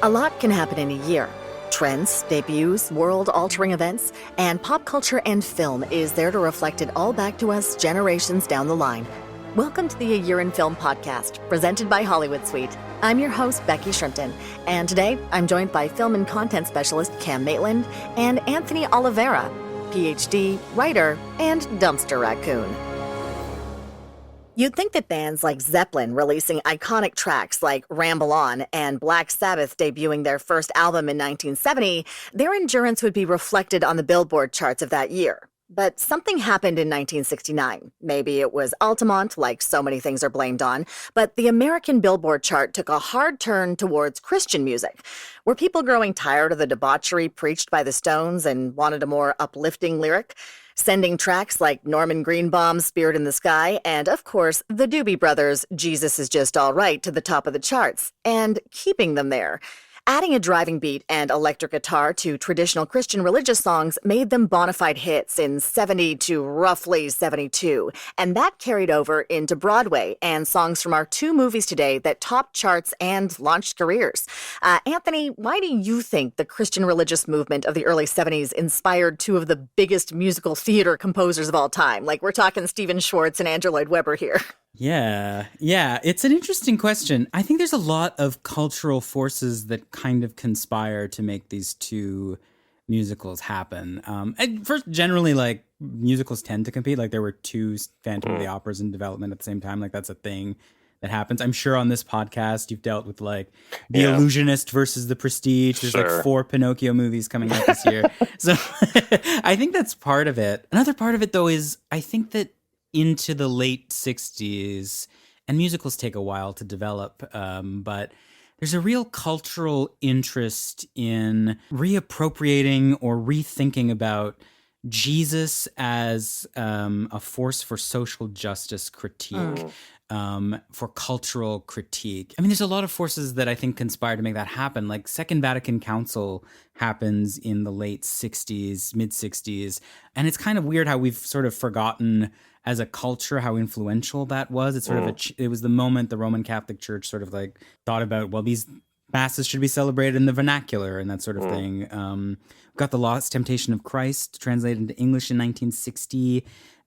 A lot can happen in a year. Trends, debuts, world-altering events, and pop culture and film is there to reflect it all back to us generations down the line. Welcome to the A Year in Film podcast, presented by Hollywood Suite. I'm your host, Becky Shrimpton, and today I'm joined by film and content specialist Cam Maitland and Anthony Oliveira, PhD, writer, and dumpster raccoon. You'd think that bands like Zeppelin releasing iconic tracks like Ramble On and Black Sabbath debuting their first album in 1970, their endurance would be reflected on the Billboard charts of that year. But something happened in 1969. Maybe it was Altamont, like so many things are blamed on, but the American Billboard chart took a hard turn towards Christian music. Were people growing tired of the debauchery preached by the Stones and wanted a more uplifting lyric? Sending tracks like Norman Greenbaum's Spirit in the Sky and, of course, the Doobie Brothers' Jesus Is Just All Right to the top of the charts, and keeping them there. Adding a driving beat and electric guitar to traditional Christian religious songs made them bona fide hits in 70 to roughly 72, and that carried over into Broadway and songs from our two movies today that topped charts and launched careers. Anthony, why do you think the Christian religious movement of the early 70s inspired two of the biggest musical theater composers of all time? Like, we're talking Stephen Schwartz and Andrew Lloyd Webber here. Yeah, it's an interesting question. I think there's a lot of cultural forces that kind of conspire to make these two musicals happen. And first, generally, like, musicals tend to compete. Like, there were two Phantom of the Operas in development at the same time. Like, that's a thing that happens. I'm sure on this podcast you've dealt with, like, The Illusionist versus The Prestige. There's like 4 Pinocchio movies coming out this year. So I think that's part of it. Another part of it, though, is I think that into the late 60s, and musicals take a while to develop, but there's a real cultural interest in reappropriating or rethinking about Jesus as a force for social justice critique, for cultural critique. I mean, there's a lot of forces that I think conspire to make that happen. Like, Second Vatican Council happens in the late 60s, mid-60s, and it's kind of weird how we've sort of forgotten as a culture how influential that was. It's sort of it was the moment the Roman Catholic Church sort of like thought about, well, these masses should be celebrated in the vernacular and that sort of thing. We've got The Lost Temptation of Christ translated into English in 1960.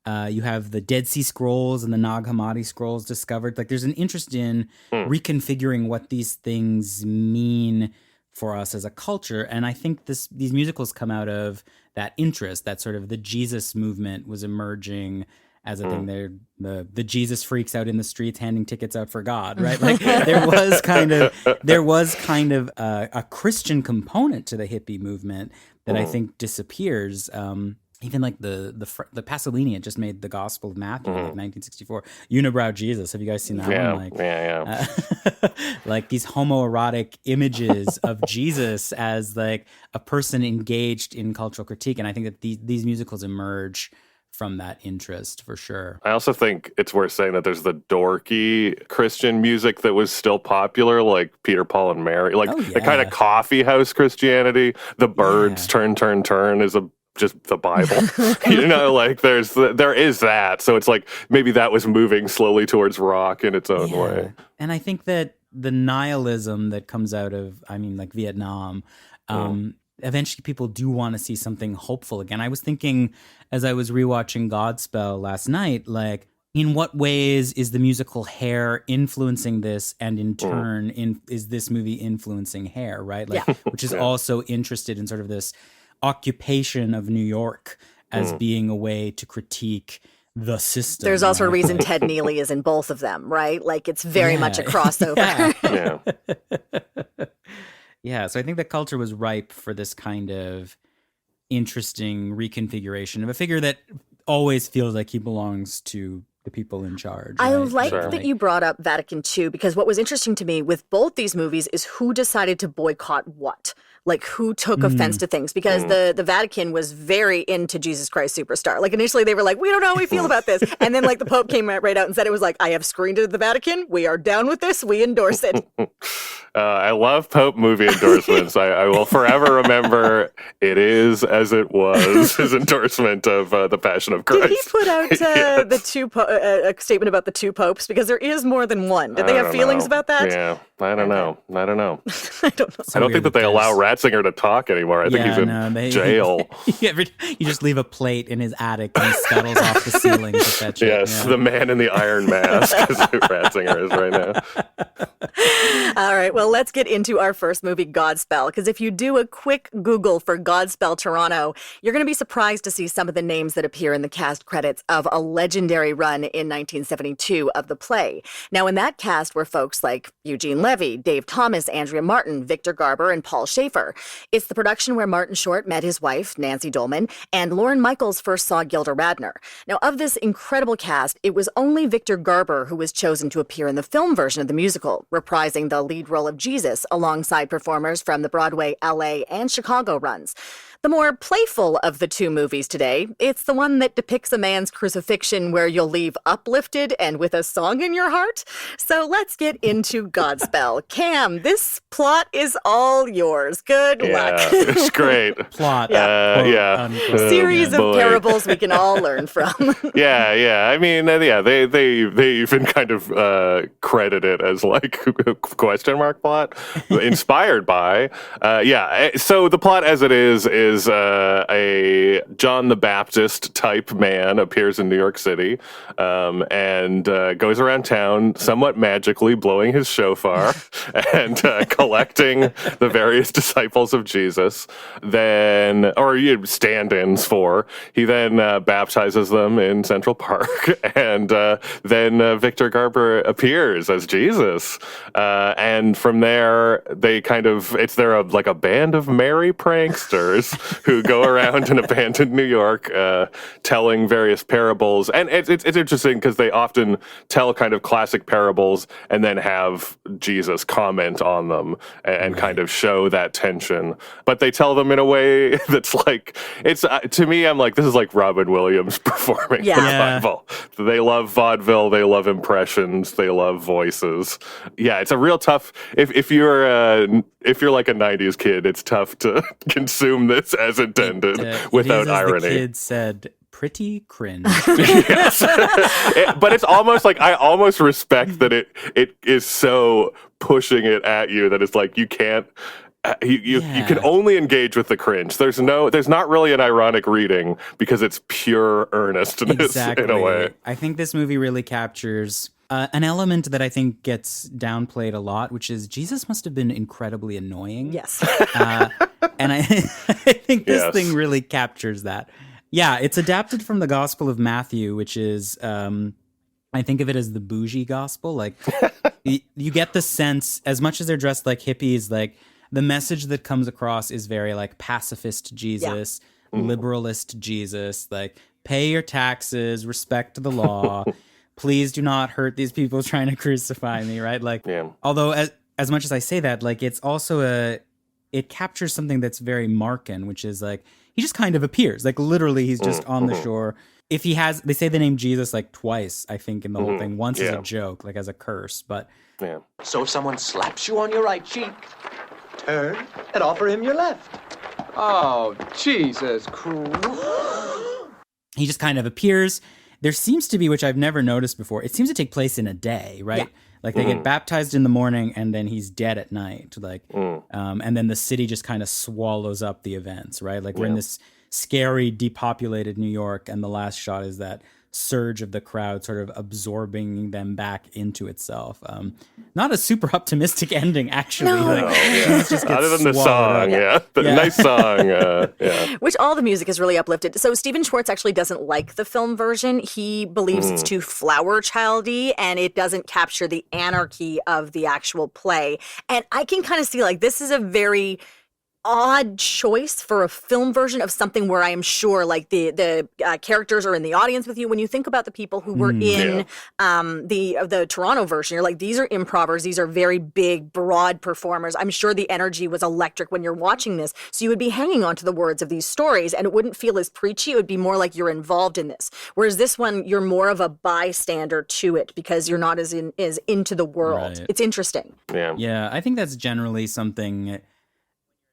You have the Dead Sea Scrolls and the Nag Hammadi Scrolls discovered. Like, there's an interest in reconfiguring what these things mean for us as a culture. And I think these musicals come out of that interest, that sort of the Jesus movement was emerging as a thing. The Jesus freaks out in the streets handing tickets out for God, right? Like, there was kind of a Christian component to the hippie movement that I think disappears. Even like the Pasolini had just made the Gospel of Matthew in like 1964. Unibrow Jesus. Have you guys seen that one? Like, like these homoerotic images of Jesus as like a person engaged in cultural critique. And I think that these musicals emerge from that interest for sure. I also think it's worth saying that there's the dorky Christian music that was still popular, like Peter, Paul, and Mary, like the kind of coffee house Christianity. The Birds, Turn, Turn, Turn is just the Bible. You know, like there is that. So it's like maybe that was moving slowly towards rock in its own way. And I think that the nihilism that comes out of, I mean, like Vietnam, eventually people do want to see something hopeful again. I was thinking as I was rewatching Godspell last night, like, in what ways is the musical Hair influencing this, and in turn, is this movie influencing Hair, right? Like, which is also interested in sort of this occupation of New York as being a way to critique the system. There's also a reason Ted Neely is in both of them, right? Like, it's very much a crossover. Yeah, so I think the culture was ripe for this kind of interesting reconfiguration of a figure that always feels like he belongs to the people in charge. I like that you brought up Vatican II, because what was interesting to me with both these movies is who decided to boycott what. Like, who took offense to things, because the Vatican was very into Jesus Christ Superstar. Like, initially they were like, we don't know how we feel about this. And then, like, the Pope came right out and said, it was like, I have screened it at the Vatican. We are down with this. We endorse it. I love Pope movie endorsements. I will forever remember It Is As It Was, his endorsement of The Passion of Christ. Did he put out a statement about the two popes? Because there is more than one. Did they have feelings about that? Yeah. I don't know. I don't know. I don't think that they allow Ratzinger to talk anymore. I think he's in jail. You just leave a plate in his attic and he scuttles off the ceiling to fetch it. Yes, the man in the iron mask is who Ratzinger is right now. All right, well, let's get into our first movie, Godspell, because if you do a quick Google for Godspell Toronto, you're going to be surprised to see some of the names that appear in the cast credits of a legendary run in 1972 of the play. Now, in that cast were folks like Eugene Levy, Dave Thomas, Andrea Martin, Victor Garber, and Paul Schaefer. It's the production where Martin Short met his wife, Nancy Dolman, and Lorne Michaels first saw Gilda Radner. Now, of this incredible cast, it was only Victor Garber who was chosen to appear in the film version of the musical, reprising the lead role of Jesus alongside performers from the Broadway, LA, and Chicago runs. The more playful of the two movies today, it's the one that depicts a man's crucifixion where you'll leave uplifted and with a song in your heart. So let's get into Godspell. Cam, this plot is all yours. Good luck. It's great. Plot. Series of parables we can all learn from. I mean, they even kind of credit it as like question mark plot, inspired by. So the plot as it is a John the Baptist type man appears in New York City and goes around town somewhat magically blowing his shofar and collecting the various disciples of Jesus, stand-ins for. He then baptizes them in Central Park, and then Victor Garber appears as Jesus. And from there, they they're like a band of merry pranksters who go around in abandoned New York telling various parables. And it's interesting because they often tell kind of classic parables and then have Jesus comment on them and kind of show that tension. But they tell them in a way that's like, to me, I'm like, this is like Robin Williams performing the Bible. They love vaudeville, they love impressions, they love voices. Yeah, it's a real tough, if you're like a 90s kid, it's tough to consume this as intended without irony. The kid said, pretty cringe. Yes. But it's almost like, I almost respect that it is so pushing it at you that it's like you can't, you can only engage with the cringe. There's not really an ironic reading because it's pure earnestness in a way. I think this movie really captures an element that I think gets downplayed a lot, which is Jesus must have been incredibly annoying. Yes. And I think this thing really captures that. Yeah, it's adapted from the Gospel of Matthew, which is, I think of it as the bougie gospel. Like, you get the sense, as much as they're dressed like hippies, like, the message that comes across is very, like, pacifist Jesus, liberalist Jesus, like, pay your taxes, respect the law, please do not hurt these people trying to crucify me, right? Like, although as much as I say that, like, it's also it captures something that's very Markan, which is like, he just kind of appears. Like, literally, he's just on the shore. If he has, they say the name Jesus like twice, I think, in the whole thing. Once as a joke, like as a curse, but. Yeah. So if someone slaps you on your right cheek, turn and offer him your left. Oh, Jesus Christ. He just kind of appears. There seems to be, which I've never noticed before, it seems to take place in a day, right? Yeah. Like, they get baptized in the morning and then he's dead at night. Like, and then the city just kind of swallows up the events, right? Like, we're in this scary, depopulated New York, and the last shot is that surge of the crowd sort of absorbing them back into itself. Not a super optimistic ending, actually. No. Like, just other than the song, nice song. Which all the music is really uplifted. So Stephen Schwartz actually doesn't like the film version. He believes it's too flower childy and it doesn't capture the anarchy of the actual play. And I can kind of see, like, this is a very odd choice for a film version of something where I am sure, like, the characters are in the audience with you. When you think about the people who were in the Toronto version, you're like, these are improvers. These are very big, broad performers. I'm sure the energy was electric when you're watching this. So you would be hanging on to the words of these stories, and it wouldn't feel as preachy. It would be more like you're involved in this. Whereas this one, you're more of a bystander to it because you're not as into the world. Right. It's interesting. Yeah, I think that's generally something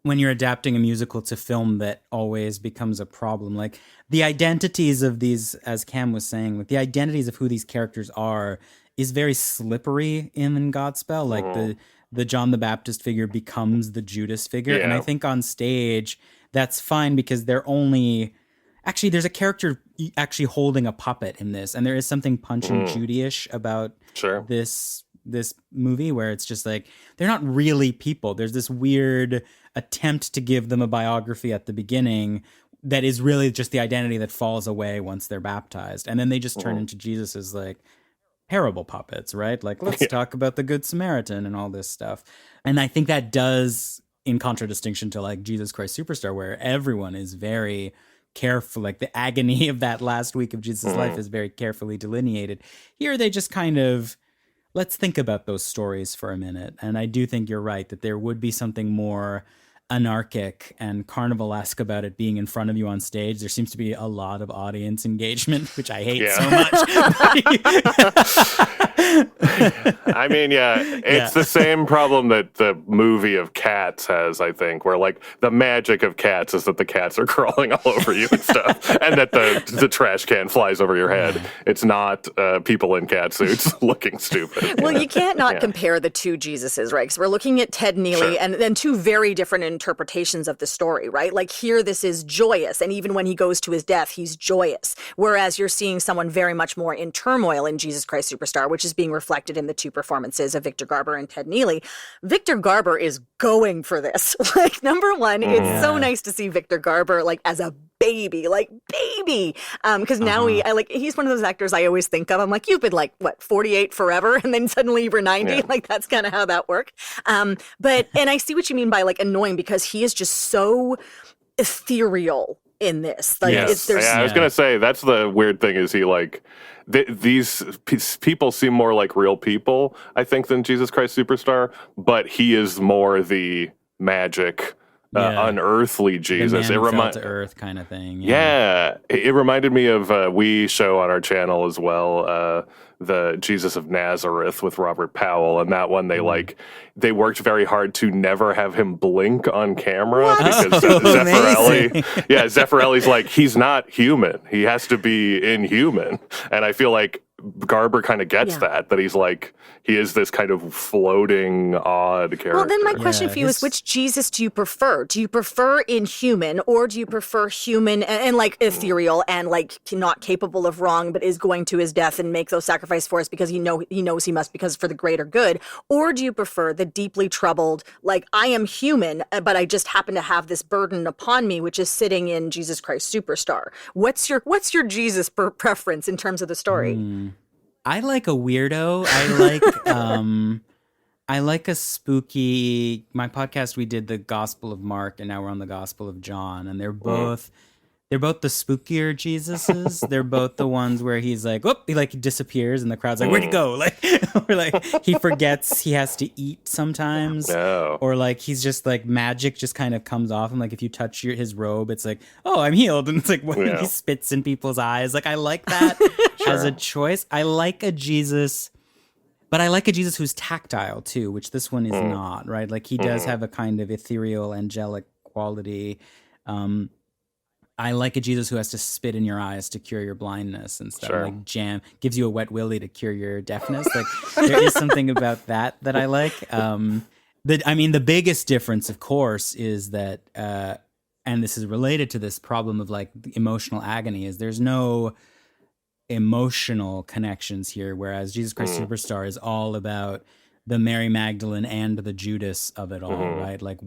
when you're adapting a musical to film that always becomes a problem. Like, the identities of these, as Cam was saying, like, the identities of who these characters are is very slippery in Godspell. Like, the John the Baptist figure becomes the Judas figure. Yeah. And I think on stage, that's fine because they're only... Actually, there's a character actually holding a puppet in this. And there is something Punch and Judy-ish about this movie where it's just like, they're not really people. There's this weird attempt to give them a biography at the beginning that is really just the identity that falls away once they're baptized. And then they just turn into Jesus as like parable puppets, right? Like, let's talk about the Good Samaritan and all this stuff. And I think that does, in contradistinction to like Jesus Christ Superstar, where everyone is very careful, like the agony of that last week of Jesus' life is very carefully delineated. Here they just kind of, let's think about those stories for a minute. And I do think you're right that there would be something more anarchic and carnivalesque about it being in front of you on stage. There seems to be a lot of audience engagement, which I hate so much. I mean, it's the same problem that the movie of Cats has, I think, where like the magic of Cats is that the cats are crawling all over you and stuff, and that the trash can flies over your head. It's not people in cat suits looking stupid. Well, you can't not compare the two Jesuses, right? Because we're looking at Ted Neely and then two very different interpretations of the story, right? Like here, this is joyous, and even when he goes to his death, he's joyous. Whereas you're seeing someone very much more in turmoil in Jesus Christ Superstar, which is being reflected in the two performances of Victor Garber and Ted Neely. Victor Garber is going for this. Like, number one, it's so nice to see Victor Garber like as a baby, because now he's one of those actors I always think of. I'm like, you've been like, what, 48 forever? And then suddenly you were 90. Yeah. Like, that's kind of how that worked. And I see what you mean by like annoying, because he is just so ethereal in this. Like, I was going to say, that's the weird thing is he like, these people seem more like real people, I think, than Jesus Christ Superstar, but he is more the magic, unearthly Jesus. The man who fell to earth kind of thing. Yeah. It reminded me of we show on our channel as well, the Jesus of Nazareth with Robert Powell, and that one they worked very hard to never have him blink on camera because Zeffirelli's like, he's not human. He has to be inhuman. And I feel like Garber kind of gets that he's like, he is this kind of floating, odd character. Well, then my question for you is, which Jesus do you prefer? Do you prefer inhuman, or do you prefer human and like ethereal and like not capable of wrong, but is going to his death and make those sacrifices for us because he knows he must, because for the greater good? Or do you prefer the deeply troubled, like, I am human, but I just happen to have this burden upon me, which is sitting in Jesus Christ Superstar? What's your Jesus preference in terms of the story? I like a weirdo. I like a spooky. My podcast, we did the Gospel of Mark, and now we're on the Gospel of John, and they're both the spookier Jesuses. They're both the ones where he's like, whoop, he like disappears, and the crowd's like, where'd he go? Like, or like he forgets he has to eat sometimes, or like he's just like magic just kind of comes off him. Like if you touch his robe, it's like, oh, I'm healed, and it's like when he spits in people's eyes. Like I like that as a choice. I like a Jesus. But I like a Jesus who's tactile too, which this one is not, right? Like he does have a kind of ethereal, angelic quality. I like a Jesus who has to spit in your eyes to cure your blindness and stuff. Like gives you a wet willy to cure your deafness. Like there is something about that I like. The biggest difference, of course, is that, and this is related to this problem of like emotional agony, is there's no emotional connections here, whereas Jesus Christ Superstar is all about the Mary Magdalene and the Judas of it all, right? Like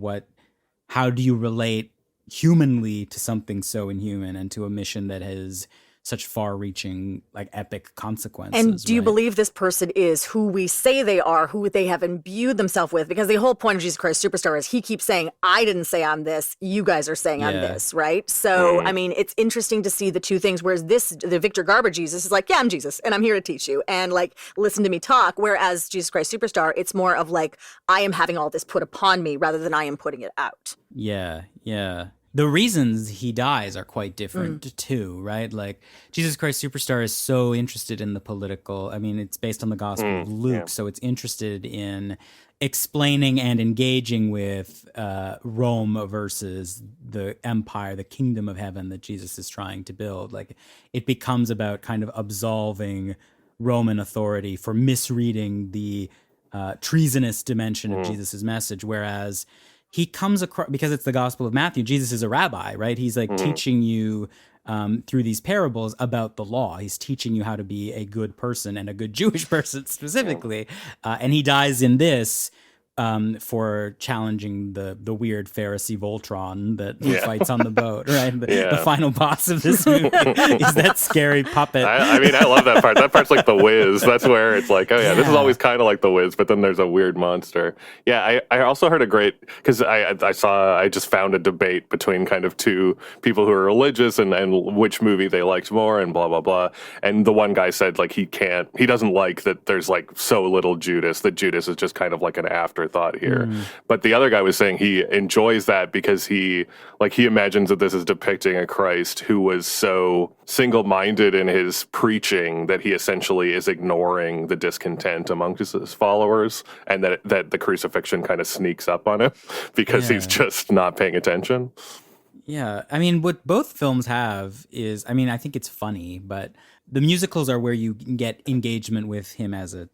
how do you relate humanly to something so inhuman and to a mission that has such far-reaching, like epic consequences? And do you believe this person is who we say they are, who they have imbued themselves with? Because the whole point of Jesus Christ Superstar is he keeps saying, I didn't say I'm this, you guys are saying I'm this, right? So, I mean, it's interesting to see the two things, whereas the Victor Garber Jesus is like, yeah, I'm Jesus, and I'm here to teach you, and like, listen to me talk, whereas Jesus Christ Superstar, it's more of like, I am having all this put upon me rather than I am putting it out. Yeah. The reasons he dies are quite different too, right? Like Jesus Christ Superstar is so interested in the political. I mean, it's based on the Gospel of Luke, so it's interested in explaining and engaging with Rome versus the empire, the kingdom of heaven that Jesus is trying to build. Like it becomes about kind of absolving Roman authority for misreading the treasonous dimension of Jesus's message, whereas he comes across, because it's the Gospel of Matthew, Jesus is a rabbi, right? He's like teaching you through these parables about the law. He's teaching you how to be a good person, and a good Jewish person specifically. And he dies in this for challenging the weird Pharisee Voltron that fights on the boat, right? The final boss of this movie is that scary puppet. I mean, I love that part. That part's like The Wiz. That's where it's like, oh yeah, this is always kind of like The Wiz, but then there's a weird monster. Yeah, I also heard a great, because I just found a debate between kind of two people who are religious and which movie they liked more and blah, blah, blah. And the one guy said like he doesn't like that there's like so little Judas, that Judas is just kind of like an afterthought here. But the other guy was saying he enjoys that because he imagines that this is depicting a Christ who was so single-minded in his preaching that he essentially is ignoring the discontent amongst his followers, and that the crucifixion kind of sneaks up on him because he's just not paying attention. Yeah, I mean, what both films have is, I mean, I think it's funny, but the musicals are where you get engagement with him as a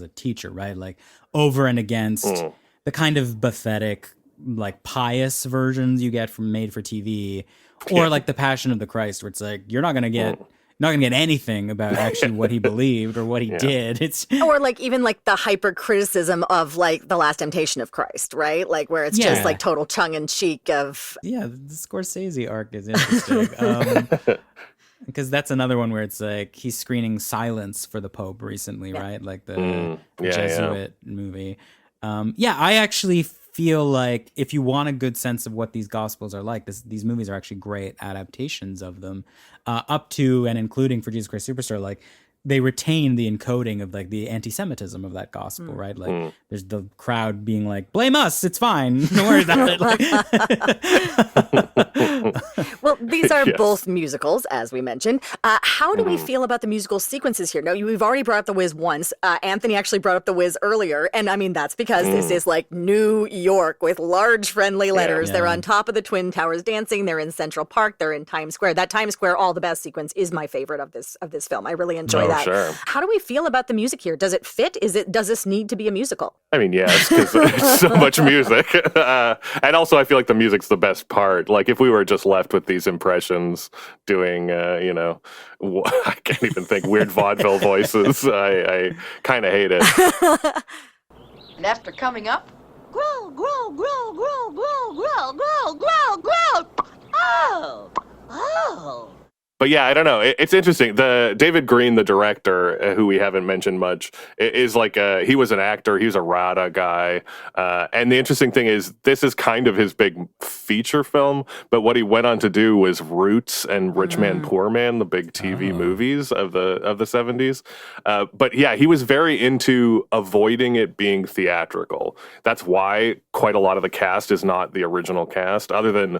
teacher, right? Like over and against the kind of pathetic, like pious versions you get from made for TV, or like the Passion of the Christ, where it's like you're not gonna get anything about actually what he believed or what he did. It's or like even like the hyper criticism of like The Last Temptation of Christ, right? Like where it's just like total tongue in cheek of the Scorsese arc is interesting. Because that's another one where it's like he's screening Silence for the Pope recently, right? Like the Jesuit movie. I actually feel like if you want a good sense of what these Gospels are like, these movies are actually great adaptations of them, up to and including for Jesus Christ Superstar. Like they retain the encoding of like the anti-Semitism of that gospel, right? Like there's the crowd being like, blame us, it's fine. Don't worry about it. Well, these are both musicals, as we mentioned. How do we feel about the musical sequences here? Now, we've already brought up The Wiz once. Anthony actually brought up The Wiz earlier. And I mean, that's because this is like New York with large friendly letters. They're on top of the Twin Towers dancing. They're in Central Park. They're in Times Square. That Times Square All the Best sequence is my favorite of this film. I really enjoy that. Sure. How do we feel about the music here? Does it fit? Does this need to be a musical? I mean, yes, because there's so much music. And also, I feel like the music's the best part. Like, if we were just left with these impressions doing, I can't even think, weird vaudeville voices, I kind of hate it. And after coming up, grow, grow, grow, grow, grow, grow, grow, grow, grow. Oh. But yeah, I don't know. It's interesting. The David Greene, the director, who we haven't mentioned much, is like he was an actor. He was a RADA guy. And the interesting thing is, this is kind of his big feature film. But what he went on to do was Roots and Rich Man, Poor Man, the big TV movies of the 70s. But yeah, he was very into avoiding it being theatrical. That's why quite a lot of the cast is not the original cast, other than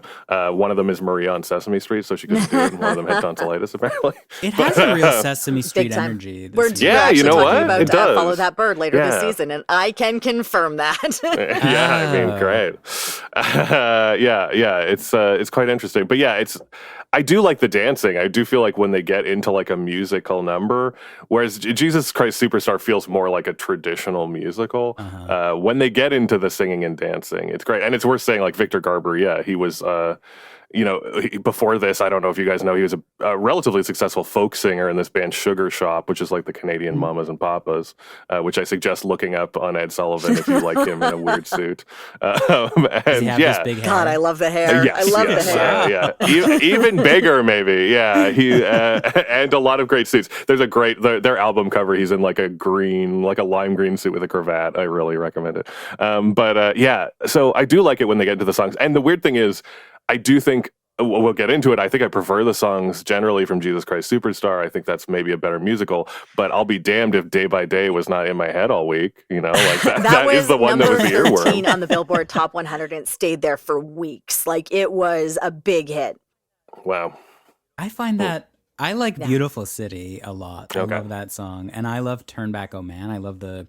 one of them is Maria on Sesame Street, so she couldn't do it, and one of them had tonsillitis, apparently. It has a real Sesame Street energy. We're actually talking about Follow That Bird later this season, and I can confirm that. I mean, great. It's quite interesting. But yeah, I do like the dancing. I do feel like when they get into like a musical number, whereas Jesus Christ Superstar feels more like a traditional musical. When they get into the singing and dancing, it's great. And it's worth saying, like Victor Garber, he was before this, I don't know if you guys know, he was a relatively successful folk singer in this band Sugar Shop, which is like the Canadian Mamas and Papas, which I suggest looking up on Ed Sullivan if you like him in a weird suit. God, I love the hair. Yes, I love the hair. Even bigger, maybe. Yeah, he and a lot of great suits. There's a great their album cover. He's in like a lime green suit with a cravat. I really recommend it. So I do like it when they get into the songs. And the weird thing is, I do think, we'll get into it, I think I prefer the songs generally from Jesus Christ Superstar. I think that's maybe a better musical, but I'll be damned if Day by Day was not in my head all week, like that is the one that was the earworm. On the Billboard Top 100, and it stayed there for weeks. Like, it was a big hit. Wow. I find that I like Beautiful City a lot. I love that song. And I love Turn Back, Oh Man. I love the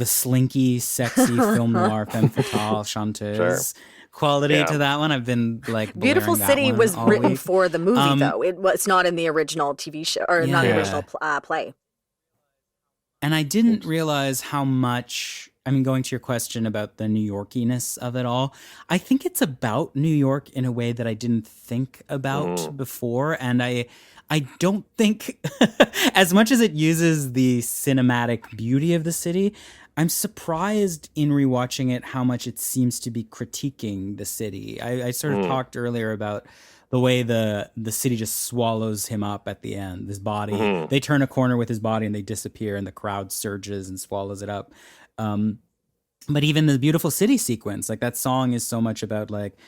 slinky, sexy film noir femme fatale chanteuse. Quality to that one. I've been like Beautiful City was written for the movie, though. It's not in the original TV show, or not the original play. And I didn't realize how much, I mean, going to your question about the New Yorkiness of it all, I think it's about New York in a way that I didn't think about before. And I don't think, as much as it uses the cinematic beauty of the city, I'm surprised in rewatching it how much it seems to be critiquing the city. I sort of talked earlier about the way the city just swallows him up at the end. This body, they turn a corner with his body and they disappear, and the crowd surges and swallows it up. But even the beautiful city sequence, like that song is so much about like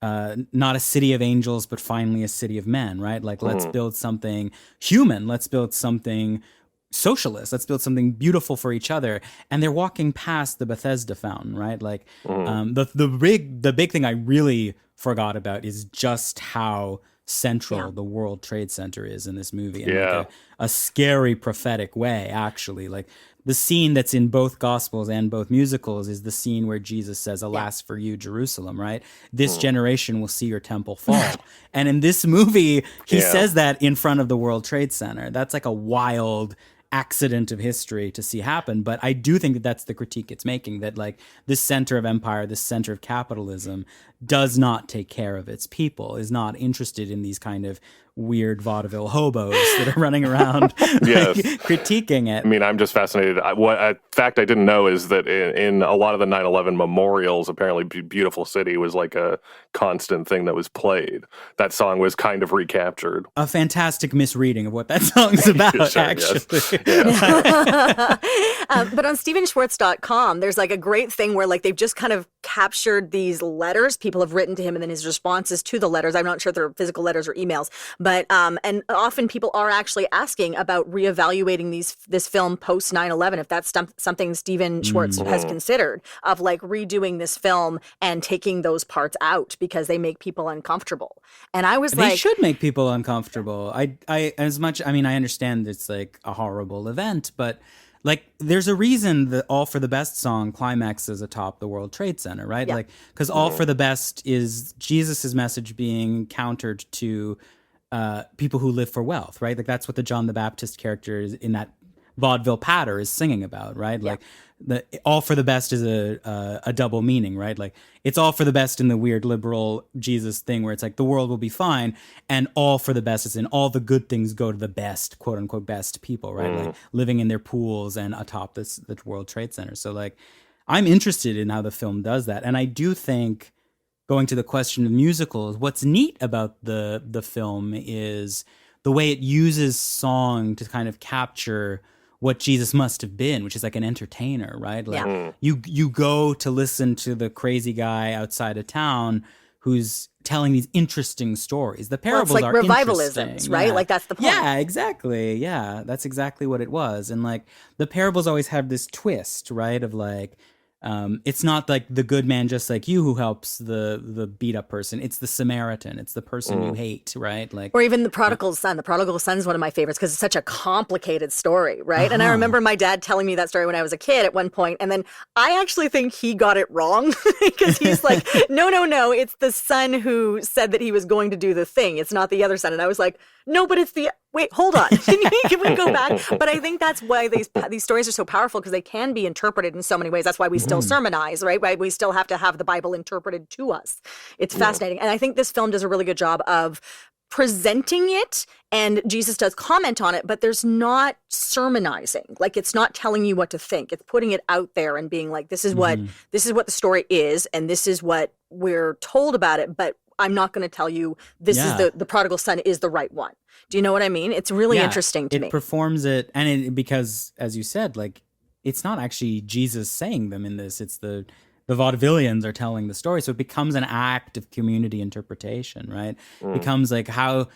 not a city of angels, but finally a city of men, right? Like let's build something human. Let's build something socialist. Let's build something beautiful for each other. And they're walking past the Bethesda fountain, right? Like the big thing I really forgot about is just how central the World Trade Center is in this movie, in like a scary prophetic way, actually. Like the scene that's in both gospels and both musicals is the scene where Jesus says, alas for you, Jerusalem, right? This generation will see your temple fall. And in this movie, he says that in front of the World Trade Center. That's like a wild accident of history to see happen. But I do think that that's the critique it's making, that like this center of empire, this center of capitalism does not take care of its people, is not interested in these kind of weird vaudeville hobos that are running around critiquing it. I mean, I'm just fascinated. Fact I didn't know is that in a lot of the 9/11 memorials, apparently Beautiful City was like a constant thing that was played. That song was kind of recaptured. A fantastic misreading of what that song's about, actually. But on StephenSchwartz.com, there's like a great thing where like they've just kind of captured these letters people have written to him and then his responses to the letters. I'm not sure if they're physical letters or emails, but and often people are actually asking about reevaluating this film post 9/11, if that's something Stephen Schwartz has considered, of like redoing this film and taking those parts out because they make people uncomfortable. And I was they should make people uncomfortable. I understand it's like a horrible event, but like, there's a reason the All for the Best song climaxes atop the World Trade Center, right? Yeah. Like, because All for the Best is Jesus's message being countered to people who live for wealth, right? Like, that's what the John the Baptist character is in that vaudeville patter is singing about, right? Yeah. Like, the all for the best is a double meaning, right? Like, it's all for the best in the weird liberal Jesus thing where it's like the world will be fine, and all for the best is in all the good things go to the best, quote unquote, best people, right? Like living in their pools and atop the World Trade Center. So like, I'm interested in how the film does that, and I do think, going to the question of musicals, what's neat about the film is the way it uses song to kind of capture what Jesus must have been, which is like an entertainer, right? Like you go to listen to the crazy guy outside of town who's telling these interesting stories. The parables it's like are revivalisms, right? Yeah. Like that's the point. Yeah, exactly. Yeah, that's exactly what it was. And like the parables always have this twist, right? Of like, it's not like the good man just like you who helps the beat up person. It's the Samaritan. It's the person you hate, right? Like, or even the prodigal son. The prodigal son is one of my favorites because it's such a complicated story, right? And I remember my dad telling me that story when I was a kid at one point, and then I actually think he got it wrong because he's like, no, it's the son who said that he was going to do the thing. It's not the other son. And I was like, no, but it's the wait, hold on. Can we go back? But I think that's why these stories are so powerful, because they can be interpreted in so many ways. That's why we still sermonize, right? We still have to have the Bible interpreted to us. It's fascinating. And I think this film does a really good job of presenting it, and Jesus does comment on it, but there's not sermonizing. Like, it's not telling you what to think. It's putting it out there and being like, this is what the story is, and this is what we're told about it, but I'm not going to tell you this is the prodigal son is the right one. Do you know what I mean? It's really interesting to me. It performs it, and because, as you said, like, it's not actually Jesus saying them in this. It's the vaudevillians are telling the story. So it becomes an act of community interpretation, right? It becomes like, how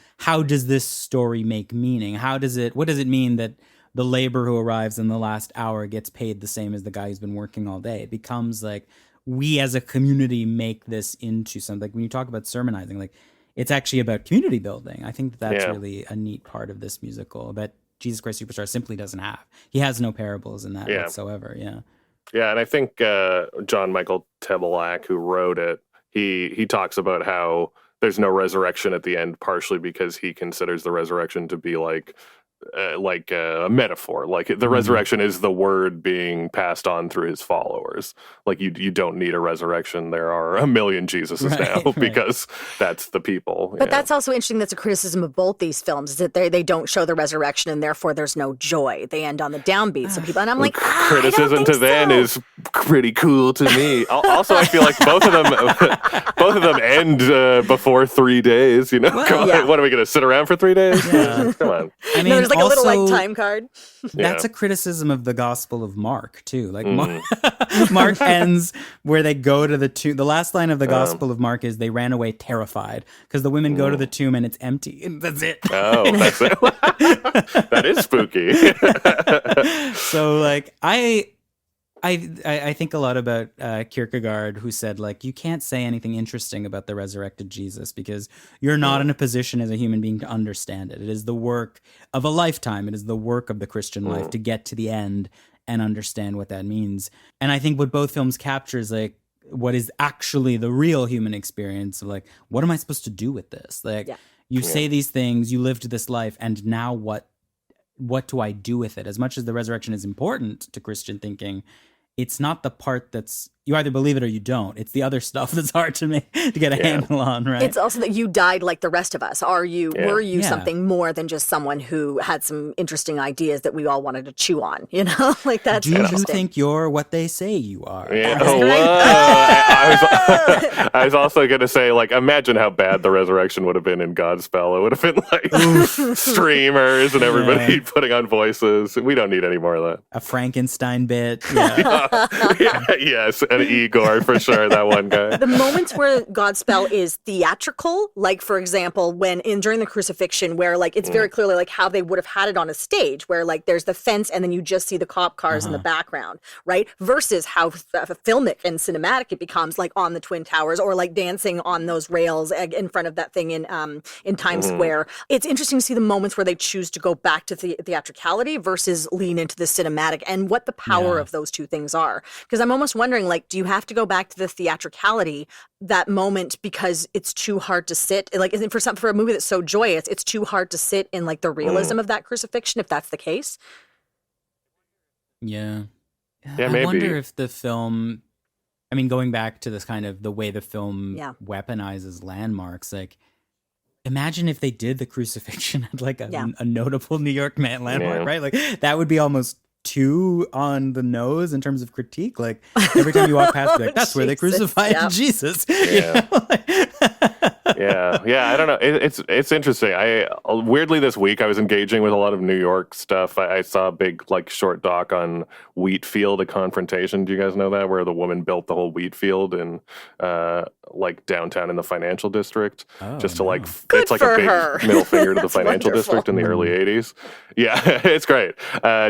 does this story make meaning? What does it mean that the laborer who arrives in the last hour gets paid the same as the guy who's been working all day? It becomes like, we as a community make this into something. Like, when you talk about sermonizing, like, it's actually about community building. I think that's really a neat part of this musical that Jesus Christ Superstar simply doesn't have. He has no parables in that whatsoever. Yeah. Yeah, and I think John Michael Tebelak, who wrote it, he talks about how there's no resurrection at the end, partially because he considers the resurrection to be like like a metaphor. Like the resurrection is the word being passed on through his followers. Like you don't need a resurrection. There are a million Jesuses now because that's the people. But that's also interesting. That's a criticism of both these films, is that they don't show the resurrection and therefore there's no joy. They end on the downbeat. So people, and I'm like, criticism to then is pretty cool to me. Also, I feel like both of them end before 3 days. You know, what are we going to sit around for 3 days? Yeah. Come on. I mean, there's like also, a little like time card. That's a criticism of the Gospel of Mark too. Like Mark ends where they go to the tomb. The last line of the Gospel of Mark is they ran away terrified because the women go to the tomb and it's empty. And that's it. Oh, that's it. That is spooky. So like I think a lot about Kierkegaard, who said, like, you can't say anything interesting about the resurrected Jesus because you're not in a position as a human being to understand it. It is the work of a lifetime. It is the work of the Christian life to get to the end and understand what that means. And I think what both films capture is, like, what is actually the real human experience of, like, what am I supposed to do with this? Like, you say these things, you lived this life, and now what do I do with it? As much as the resurrection is important to Christian thinking, it's not the part that's, you either believe it or you don't. It's the other stuff that's hard to get a handle on, right? It's also that you died like the rest of us. Were you something more than just someone who had some interesting ideas that we all wanted to chew on? You know, like that's interesting. Do you think you're what they say you are? Yeah. I was also going to say, like, imagine how bad the resurrection would have been in Godspell. It would have been like streamers and everybody putting on voices. We don't need any more of that. A Frankenstein bit. Yes. And Igor, for sure, that one guy. The moments where Godspell is theatrical, like, for example, during the crucifixion, where, like, it's very clearly, like, how they would have had it on a stage, where, like, there's the fence and then you just see the cop cars in the background, right? Versus how filmic and cinematic it becomes, like, on the Twin Towers or, like, dancing on those rails in front of that thing in Times Square. It's interesting to see the moments where they choose to go back to theatricality versus lean into the cinematic and what the power of those two things are. Because I'm almost wondering, like, do you have to go back to the theatricality that moment because it's too hard to sit, like, for a movie that's so joyous, it's too hard to sit in, like, the realism of that crucifixion, if that's the case? Yeah, maybe. I wonder if the film, I mean, going back to this kind of the way the film weaponizes landmarks, like, imagine if they did the crucifixion at, like, a notable New York landmark, right? Like, that would be almost too on the nose in terms of critique. Like, every time you walk past, like, that's where they crucified Jesus. Yeah. I don't know. It's interesting. Weirdly this week I was engaging with a lot of New York stuff. I saw a big, like, short doc on Wheatfield, A Confrontation. Do you guys know that? Where the woman built the whole wheat field in like downtown in the to, like, it's like a big middle finger to the financial district in the early 80s. Yeah, it's great.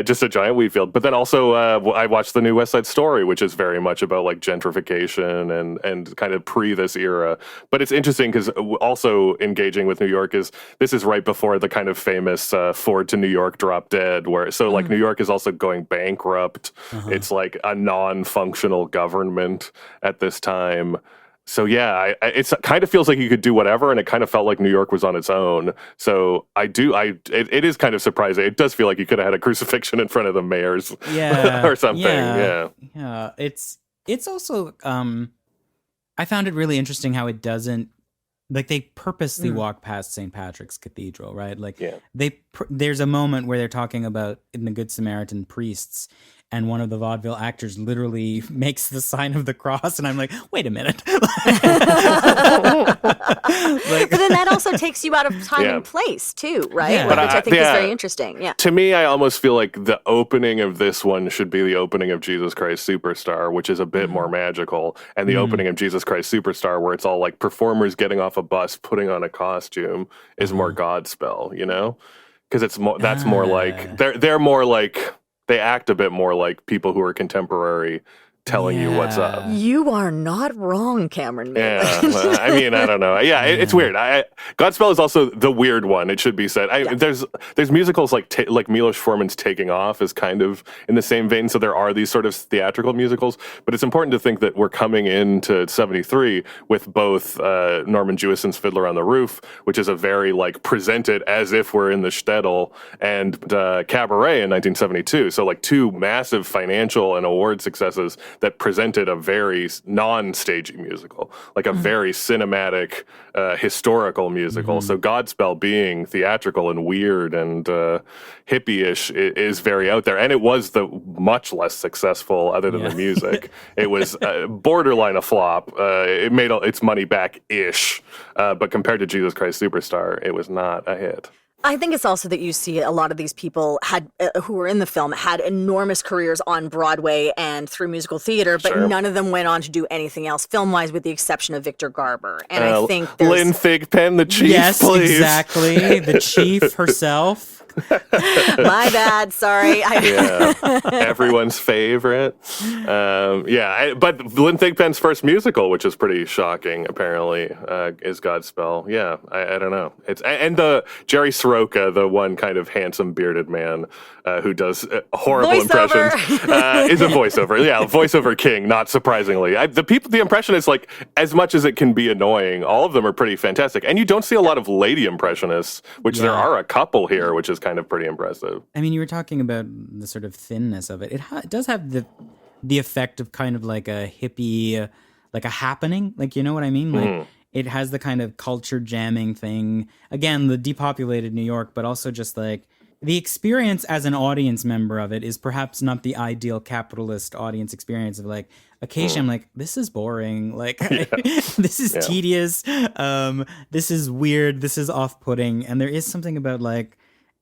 Just a giant wheat field. But then also I watched the new West Side Story, which is very much about, like, gentrification and kind of pre this era. But it's interesting because also engaging with New York is right before the kind of famous Ford to New York drop dead, where like New York is also going bankrupt. It's like a non-functional government at this time. So yeah, it kind of feels like you could do whatever, and it kind of felt like New York was on its own. So it is kind of surprising. It does feel like you could have had a crucifixion in front of the mayor's or something. Yeah. It's also I found it really interesting how it doesn't, like, they purposely walk past St. Patrick's Cathedral, right? Like, there's a moment where they're talking about in the Good Samaritan priests, and one of the vaudeville actors literally makes the sign of the cross, and I'm like, wait a minute. But then that also takes you out of time and place too, right? Yeah. Which I think is very interesting. Yeah. To me, I almost feel like the opening of this one should be the opening of Jesus Christ Superstar, which is a bit more magical, and the opening of Jesus Christ Superstar, where it's all like performers getting off a bus, putting on a costume, is more Godspell, you know? Because it's more. That's more like they're more like. They act a bit more like people who are contemporary telling you what's up. You are not wrong, Cameron. Yeah, I mean, I don't know. Yeah, it's weird. Godspell is also the weird one. It should be said. There's musicals like Milos Forman's Taking Off is kind of in the same vein. So there are these sort of theatrical musicals, but it's important to think that we're coming into '73 with both Norman Jewison's Fiddler on the Roof, which is a very presented as if we're in the shtetl, and Cabaret in 1972. So two massive financial and award successes that presented a very non-stagey musical, a very cinematic, historical musical. So Godspell being theatrical and weird and hippie-ish is very out there. And it was the much less successful, other than the music. It was borderline a flop. It made its money back-ish. But compared to Jesus Christ Superstar, it was not a hit. I think it's also that you see a lot of these people who were in the film had enormous careers on Broadway and through musical theater, but none of them went on to do anything else film-wise, with the exception of Victor Garber. And I think Lynn Thigpen, the chief, yes, please. Exactly, the chief herself. My bad, sorry. Everyone's favorite. But Lynn Thigpen's first musical, which is pretty shocking, apparently, is Godspell. Yeah, I don't know. And the Jerry Soroka, the one kind of handsome bearded man who does horrible impressions, is a voiceover. Yeah, voiceover king. Not surprisingly, the impressionists, as much as it can be annoying, all of them are pretty fantastic. And you don't see a lot of lady impressionists, which there are a couple here, which is kind of pretty impressive. I mean, you were talking about the sort of thinness of it. It does have the effect of kind of like a hippie, like a happening. You know what I mean? It has the kind of culture jamming thing. Again, the depopulated New York, but also just the experience as an audience member of it is perhaps not the ideal capitalist audience experience of occasionally I'm this is boring. This is tedious. This is weird. This is off-putting. And there is something about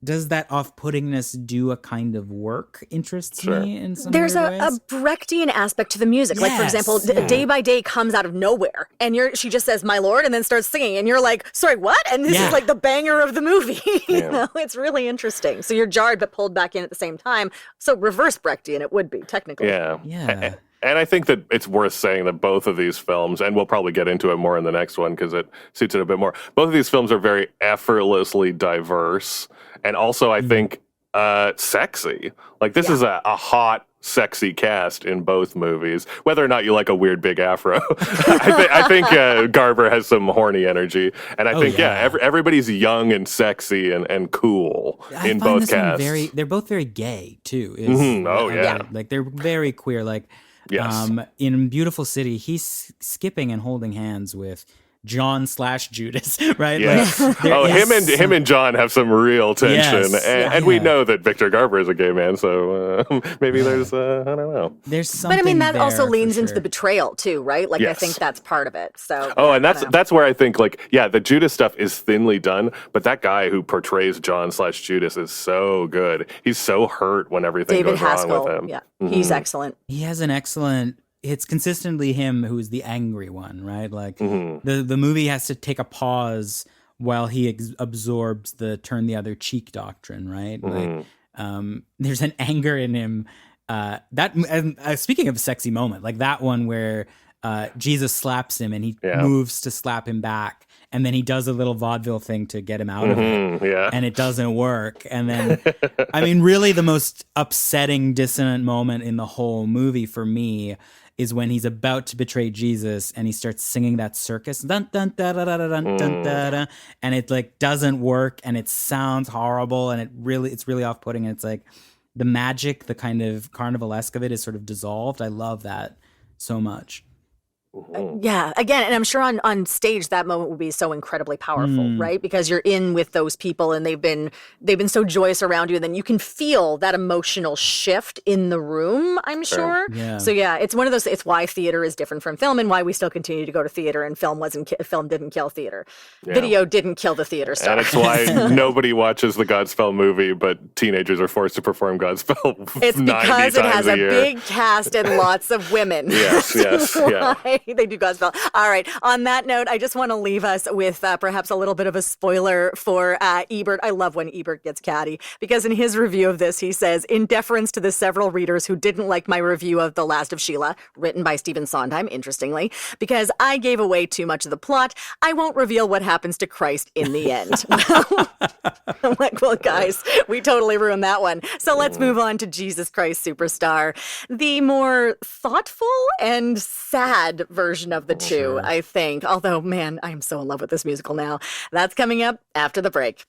does that off-puttingness do a kind of work interests me in some There's weird ways? a Brechtian aspect to the music. For example, Day by Day comes out of nowhere, and she just says, "My Lord," and then starts singing, and you're like, sorry, what? And this is the banger of the movie. You know, it's really interesting. So you're jarred but pulled back in at the same time. So reverse Brechtian it would be, technically. Yeah. And I think that it's worth saying that both of these films, and we'll probably get into it more in the next one because it suits it a bit more, both of these films are very effortlessly diverse. And also, I think, sexy. This is a hot, sexy cast in both movies. Whether or not you like a weird big afro, I think Garber has some horny energy. And I think, everybody's young and sexy and cool in both casts. They're both very gay, too. They're very queer. In Beautiful City, he's skipping and holding hands with John/Judas, right? Yes. Him and John have some real tension, and we know that Victor Garber is a gay man, so maybe there's I don't know. There's something. But I mean, that also leans into sure. the betrayal too, right? I think that's part of it. So. And that's where I think the Judas stuff is thinly done, but that guy who portrays John/Judas is so good. He's so hurt when everything David goes Haskell, wrong with him. Yeah, he's excellent. He has an excellent. It's consistently him who's the angry one, right? The movie has to take a pause while he absorbs the turn the other cheek doctrine, right? There's an anger in him. Speaking of a sexy moment, that one where Jesus slaps him and he moves to slap him back. And then he does a little vaudeville thing to get him out of it. And it doesn't work. And then, I mean, really the most upsetting, dissonant moment in the whole movie for me is when he's about to betray Jesus and he starts singing that circus. Dun, dun, da, da, da, dun, dun, da, da, and it doesn't work and it sounds horrible and it's really off-putting. And it's the magic, the kind of carnivalesque of it is sort of dissolved. I love that so much. Yeah, again, and I'm sure on stage that moment will be so incredibly powerful, right? Because you're in with those people and they've been so joyous around you, and then you can feel that emotional shift in the room, I'm sure. Yeah. So it's one of those. It's why theater is different from film, and why we still continue to go to theater. And film didn't kill theater. Yeah. Video didn't kill the theater star. And it's why nobody watches the Godspell movie, but teenagers are forced to perform Godspell. It's because it has a big cast and lots of women. Yes, yeah. They do Godspell. All right. On that note, I just want to leave us with perhaps a little bit of a spoiler for Ebert. I love when Ebert gets catty, because in his review of this, he says, in deference to the several readers who didn't like my review of The Last of Sheila, written by Stephen Sondheim, interestingly, because I gave away too much of the plot, I won't reveal what happens to Christ in the end. I'm like, well, guys, we totally ruined that one. So let's move on to Jesus Christ Superstar, the more thoughtful and sad version of the two, I think. Although, man, I am so in love with this musical now. That's coming up after the break.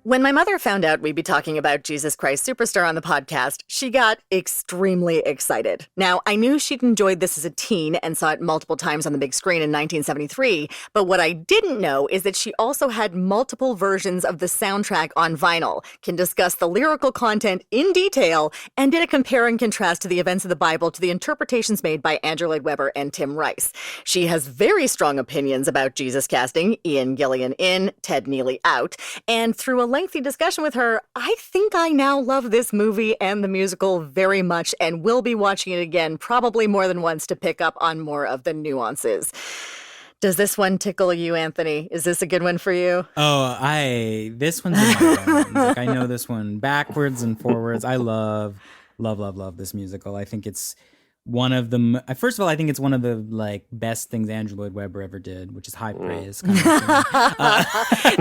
When my mother found out we'd be talking about Jesus Christ Superstar on the podcast, she got extremely excited. Now, I knew she'd enjoyed this as a teen and saw it multiple times on the big screen in 1973, but what I didn't know is that she also had multiple versions of the soundtrack on vinyl, can discuss the lyrical content in detail, and did a compare and contrast to the events of the Bible to the interpretations made by Andrew Lloyd Webber and Tim Rice. She has very strong opinions about Jesus casting, Ian Gillian in, Ted Neely out, and through a lengthy discussion with her, I think I now love this movie and the musical very much and will be watching it again, probably more than once, to pick up on more of the nuances. Does this one tickle you, Anthony? Is this a good one for you? Oh, this one's in my bones. Like, I know this one backwards and forwards. I love this musical. I think it's one of the first of all, I think it's one of the best things Andrew Lloyd Webber ever did, which is high praise. Kind of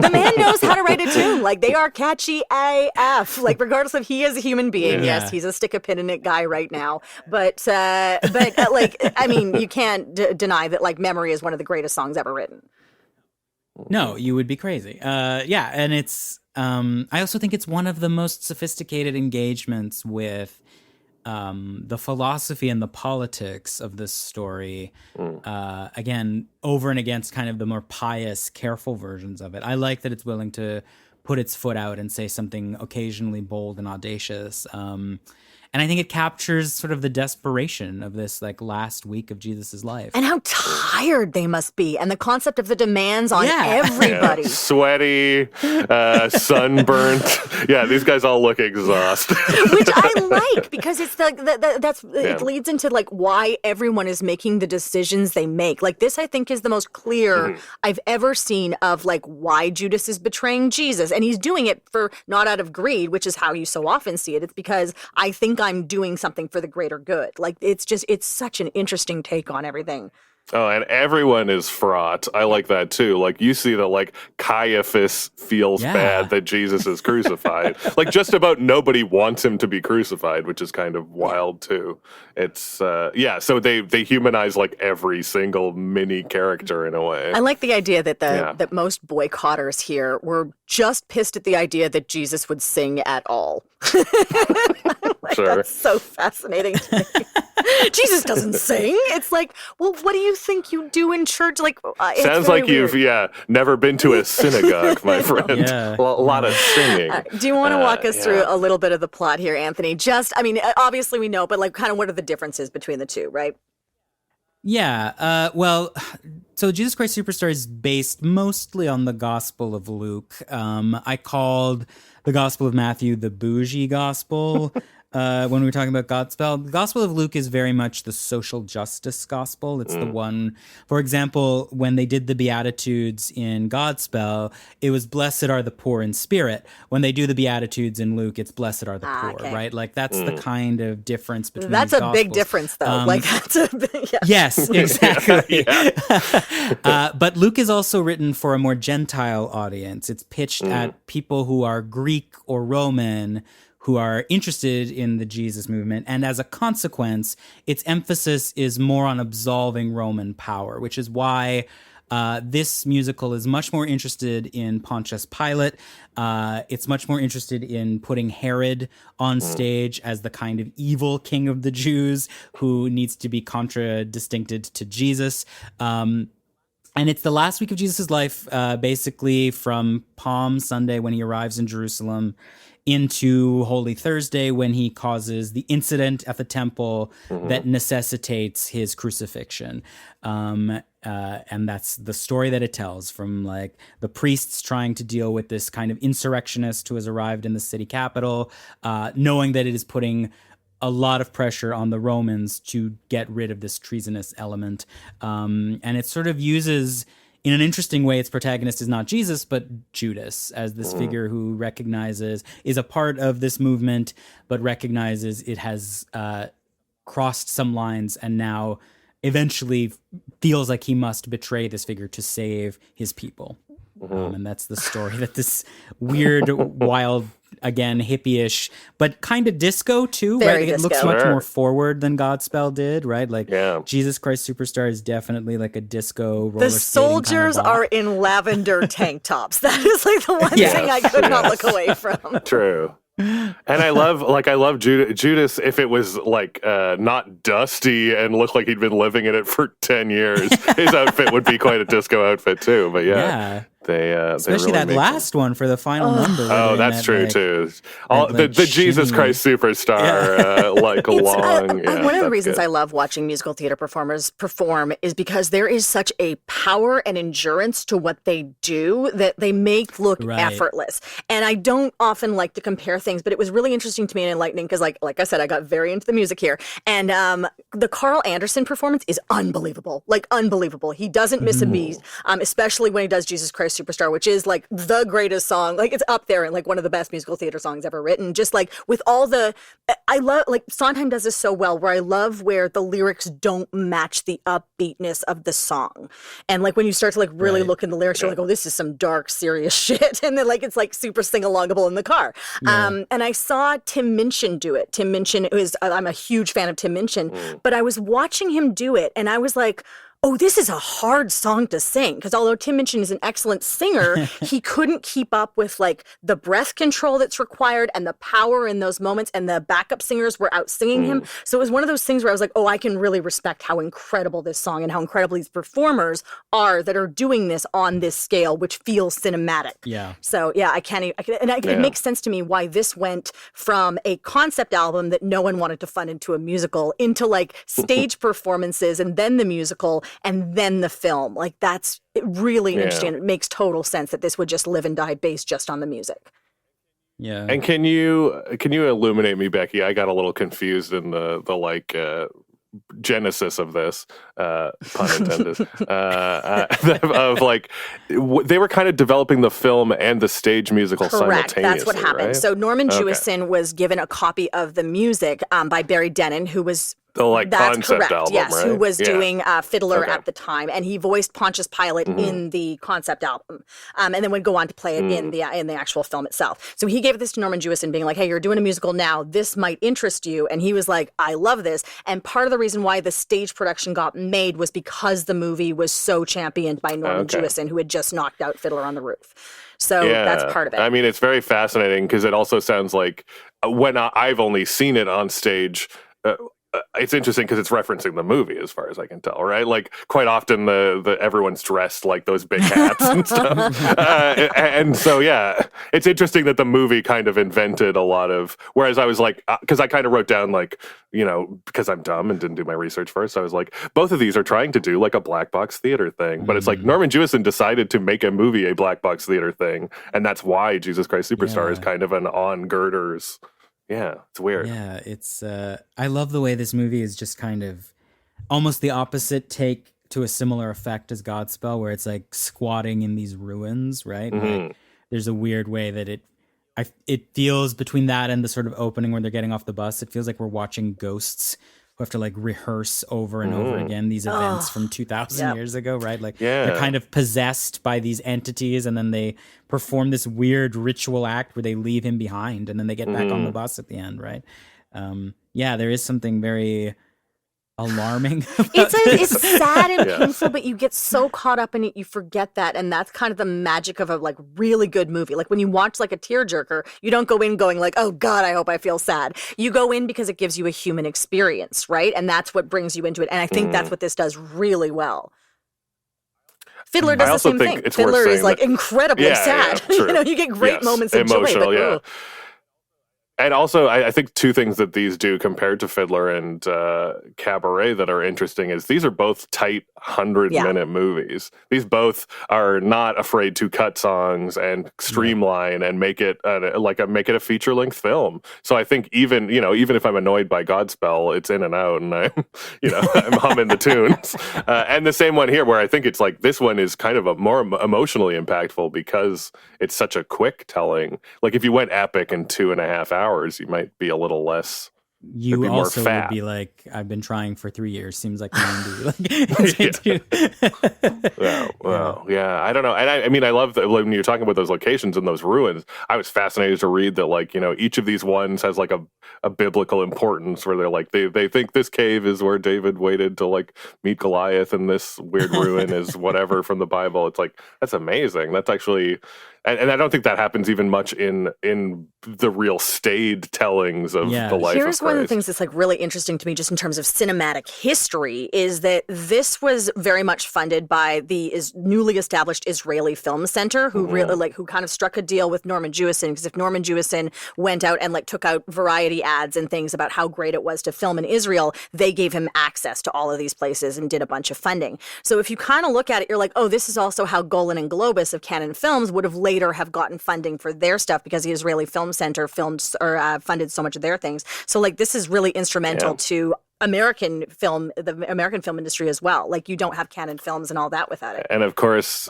the man knows how to write a tune. They are catchy AF. Regardless of he is a human being. Yeah. Yes, he's a stick a pin in it guy right now. But I mean, you can't deny that Memory is one of the greatest songs ever written. No, you would be crazy. Yeah, and it's I also think it's one of the most sophisticated engagements with the philosophy and the politics of this story, again, over and against kind of the more pious, careful versions of it. I like that it's willing to put its foot out and say something occasionally bold and audacious. And I think it captures sort of the desperation of this last week of Jesus's life. And how tired they must be. And the concept of the demands on everybody. Yeah. Sweaty, sunburnt. Yeah, these guys all look exhausted. Which I like, because it's it leads into why everyone is making the decisions they make. This, I think, is the most clear I've ever seen of why Judas is betraying Jesus. And he's doing it for not out of greed, which is how you so often see it. It's because I think I'm doing something for the greater good. It's such an interesting take on everything. Oh, and everyone is fraught. I like that too. You see that Caiaphas feels bad that Jesus is crucified. Just about nobody wants him to be crucified, which is kind of wild too. It's so they humanize every single mini character in a way. I like the idea that that most boycotters here were just pissed at the idea that Jesus would sing at all. Sure. That's so fascinating to me. Jesus doesn't sing. It's well, what do you think you do in church? Sounds like you've never been to a synagogue, my friend. A lot of singing. Do you want to walk us through a little bit of the plot here, Anthony? Obviously we know, but kind of what are the differences between the two, right? Yeah. Well, so Jesus Christ Superstar is based mostly on the Gospel of Luke. I called the Gospel of Matthew the bougie gospel. When we were talking about Godspell, the Gospel of Luke is very much the social justice gospel. It's the one, for example, when they did the Beatitudes in Godspell, it was blessed are the poor in spirit. When they do the Beatitudes in Luke, it's blessed are the poor, right? That's the kind of difference between That's these a big difference, though. That's a big, Yes, exactly. But Luke is also written for a more Gentile audience. It's pitched at people who are Greek or Roman, who are interested in the Jesus movement. And as a consequence, its emphasis is more on absolving Roman power, which is why this musical is much more interested in Pontius Pilate. It's much more interested in putting Herod on stage as the kind of evil king of the Jews who needs to be contradistincted to Jesus. And it's the last week of Jesus' life, basically from Palm Sunday when he arrives in Jerusalem into Holy Thursday when he causes the incident at the temple that necessitates his crucifixion. And that's the story that it tells, from like the priests trying to deal with this kind of insurrectionist who has arrived in the city capital, knowing that it is putting a lot of pressure on the Romans to get rid of this treasonous element. And it sort of uses, in an interesting way, its protagonist is not Jesus, but Judas, as this figure who recognizes, is a part of this movement, but recognizes it has crossed some lines and now eventually feels like he must betray this figure to save his people. And that's the story that this weird, wild, again, hippie-ish, but kind of disco too, Very right? Like, it looks disco. much more forward than Godspell did, right? Like Yeah. Jesus Christ Superstar is definitely like a disco roller The skating soldiers kind of are in lavender tank tops. That is like the one thing I could not look away from. True. And I love Judas. If it was like not dusty and looked like he'd been living in it for 10 years, his outfit would be quite a disco outfit too. But Yeah. they Especially really that make last one for the final number. where Oh, they're in that's that, true like, too. that, The Jesus shimmy- Christ Superstar, like long. One of the that's reasons good. I love watching musical theater performers perform is because there is such a power and endurance to what they do that they make look Right. effortless. And I don't often like to compare things, but it was really interesting to me and enlightening because, like I said, I got very into the music here. And the Carl Anderson performance is unbelievable, like unbelievable. He doesn't miss a beat, especially when he does Jesus Christ Superstar, which is like the greatest song. Like it's up there and like one of the best musical theater songs ever written. Just like with all the, I love, like Sondheim does this so well, where I love where the lyrics don't match the upbeatness of the song. And like when you start to like really look in the lyrics, you're like, oh, this is some dark, serious shit. And then like it's like super sing-alongable in the car. And I saw Tim Minchin do it. Tim Minchin is, I'm a huge fan of Tim Minchin, but I was watching him do it and I was like, oh, this is a hard song to sing. Because although Tim Minchin is an excellent singer, he couldn't keep up with like the breath control that's required and the power in those moments. And the backup singers were out singing him. So it was one of those things where I was like, oh, I can really respect how incredible this song and how incredible these performers are that are doing this on this scale, which feels cinematic. Yeah. So yeah, it makes sense to me why this went from a concept album that no one wanted to fund into a musical into like stage performances and then the musical and then the film. Like that's really interesting. It makes total sense that this would just live and die based just on the music. Yeah. And can you illuminate me, Becky? I got a little confused in the like genesis of this, pun intended, of like they were kind of developing the film and the stage musical Correct. simultaneously. That's what happened. Right? So Norman Okay. Jewison was given a copy of the music by Barry Dennen, who was The like That's concept correct. album, Yes, right? who was Yeah. doing Fiddler Okay. at the time, and he voiced Pontius Pilate in the concept album, and then would go on to play it in the actual film itself. So he gave this to Norman Jewison, being like, "Hey, you're doing a musical now. This might interest you." And he was like, "I love this." And part of the reason why the stage production got made was because the movie was so championed by Norman Jewison, who had just knocked out Fiddler on the Roof. So that's part of it. I mean, it's very fascinating because it also sounds like when I've only seen it on stage. It's interesting because it's referencing the movie, as far as I can tell, right? Like quite often, the everyone's dressed like those big hats and stuff, and so yeah, it's interesting that the movie kind of invented a lot of. Whereas I was like, because I kind of wrote down like, because I'm dumb and didn't do my research first, I was like, both of these are trying to do like a black box theater thing, but it's like Norman Jewison decided to make a movie a black box theater thing, and that's why Jesus Christ Superstar is kind of an on-girders. Yeah, it's weird. Yeah, it's I love the way this movie is just kind of almost the opposite take to a similar effect as Godspell, where it's like squatting in these ruins, right? Like, there's a weird way that it feels between that and the sort of opening where they're getting off the bus. It feels like we're watching ghosts who have to like rehearse over and over again these events from 2,000 years ago, right? Like they're kind of possessed by these entities, and then they perform this weird ritual act where they leave him behind, and then they get back on the bus at the end, right? Yeah, there is something very alarming about It's sad and painful, but you get so caught up in it, you forget that, and that's kind of the magic of a like really good movie. Like when you watch like a tearjerker, you don't go in going like, "Oh God, I hope I feel sad." You go in because it gives you a human experience, right? And that's what brings you into it. And I think that's what this does really well. Fiddler does the also same think thing. it's worth Fiddler is saying like that- incredibly sad. true. You get great moments of joy, Emotional, but yeah. And also, I think two things that these do compared to Fiddler and Cabaret that are interesting is these are both tight 100-minute movies. These both are not afraid to cut songs and streamline and make it make it a feature-length film. So I think even if I'm annoyed by Godspell, it's in and out, and I'm I'm humming the tunes. And the same one here, where I think it's like this one is kind of a more emotionally impactful because it's such a quick telling. Like if you went epic in 2.5 hours, you might be a little less. You also would be like, I've been trying for 3 years. Seems like 90. Yeah. I don't know. And I mean, I love that when you're talking about those locations and those ruins. I was fascinated to read that, each of these ones has like a biblical importance where they're like, they think this cave is where David waited to meet Goliath, and this weird ruin is whatever from the Bible. It's like, that's amazing. That's actually. And I don't think that happens even much in the real staid tellings of the life of Christ. Here's one of the things that's really interesting to me, just in terms of cinematic history, is that this was very much funded by the newly established Israeli Film Center, who really who kind of struck a deal with Norman Jewison, because if Norman Jewison went out and took out variety ads and things about how great it was to film in Israel, they gave him access to all of these places and did a bunch of funding. So if you kind of look at it, you're like, oh, this is also how Golan and Globus of Canon Films would have later have gotten funding for their stuff, because the Israeli Film Center funded so much of their things. So this is really instrumental to American film, the American film industry as well. You don't have Canon Films and all that without it. And of course,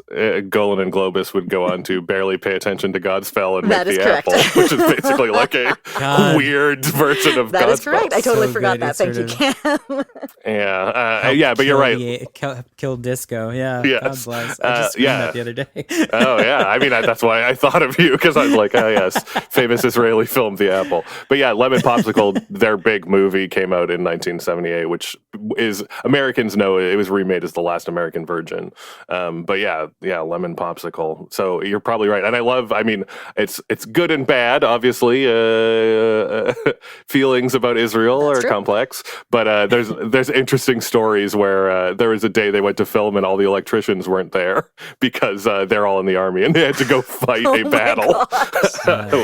Golan and Globus would go on to barely pay attention to Godspell and make the correct. apple, which is basically like a weird version of Godspell. That is correct. I totally forgot that. Thank you, Cam. But you're right. Kill disco. Yeah. Yes. God bless. I just screamed that the other day. Oh, yeah. I mean, that's why I thought of you, because I was like, oh, yes, famous Israeli film, The Apple. But yeah, Lemon Popsicle, their big movie, came out in 1978, which is, Americans know it was remade as The Last American Virgin. But yeah, Lemon Popsicle. So you're probably right. And it's good and bad, obviously. Feelings about Israel are complex. But there's interesting stories where there was a day they went to film and all the electricians weren't there because they're all in the army and they had to go fight a battle,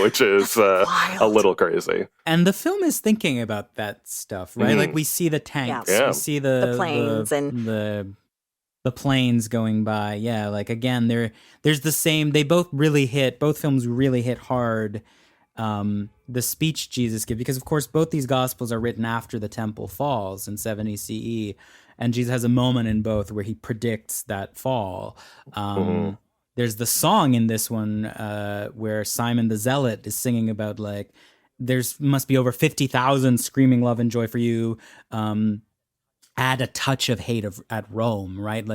which is a little crazy. And the film is thinking about that stuff, right? We see the tanks, we see the planes, and the planes going by. Yeah, again, there's the same. Both films really hit hard. The speech Jesus gives, because of course both these gospels are written after the temple falls in 70 CE, and Jesus has a moment in both where he predicts that fall. There's the song in this one where Simon the Zealot is singing about there's must be over 50,000 screaming love and joy for you. Add a touch of hate at Rome, right?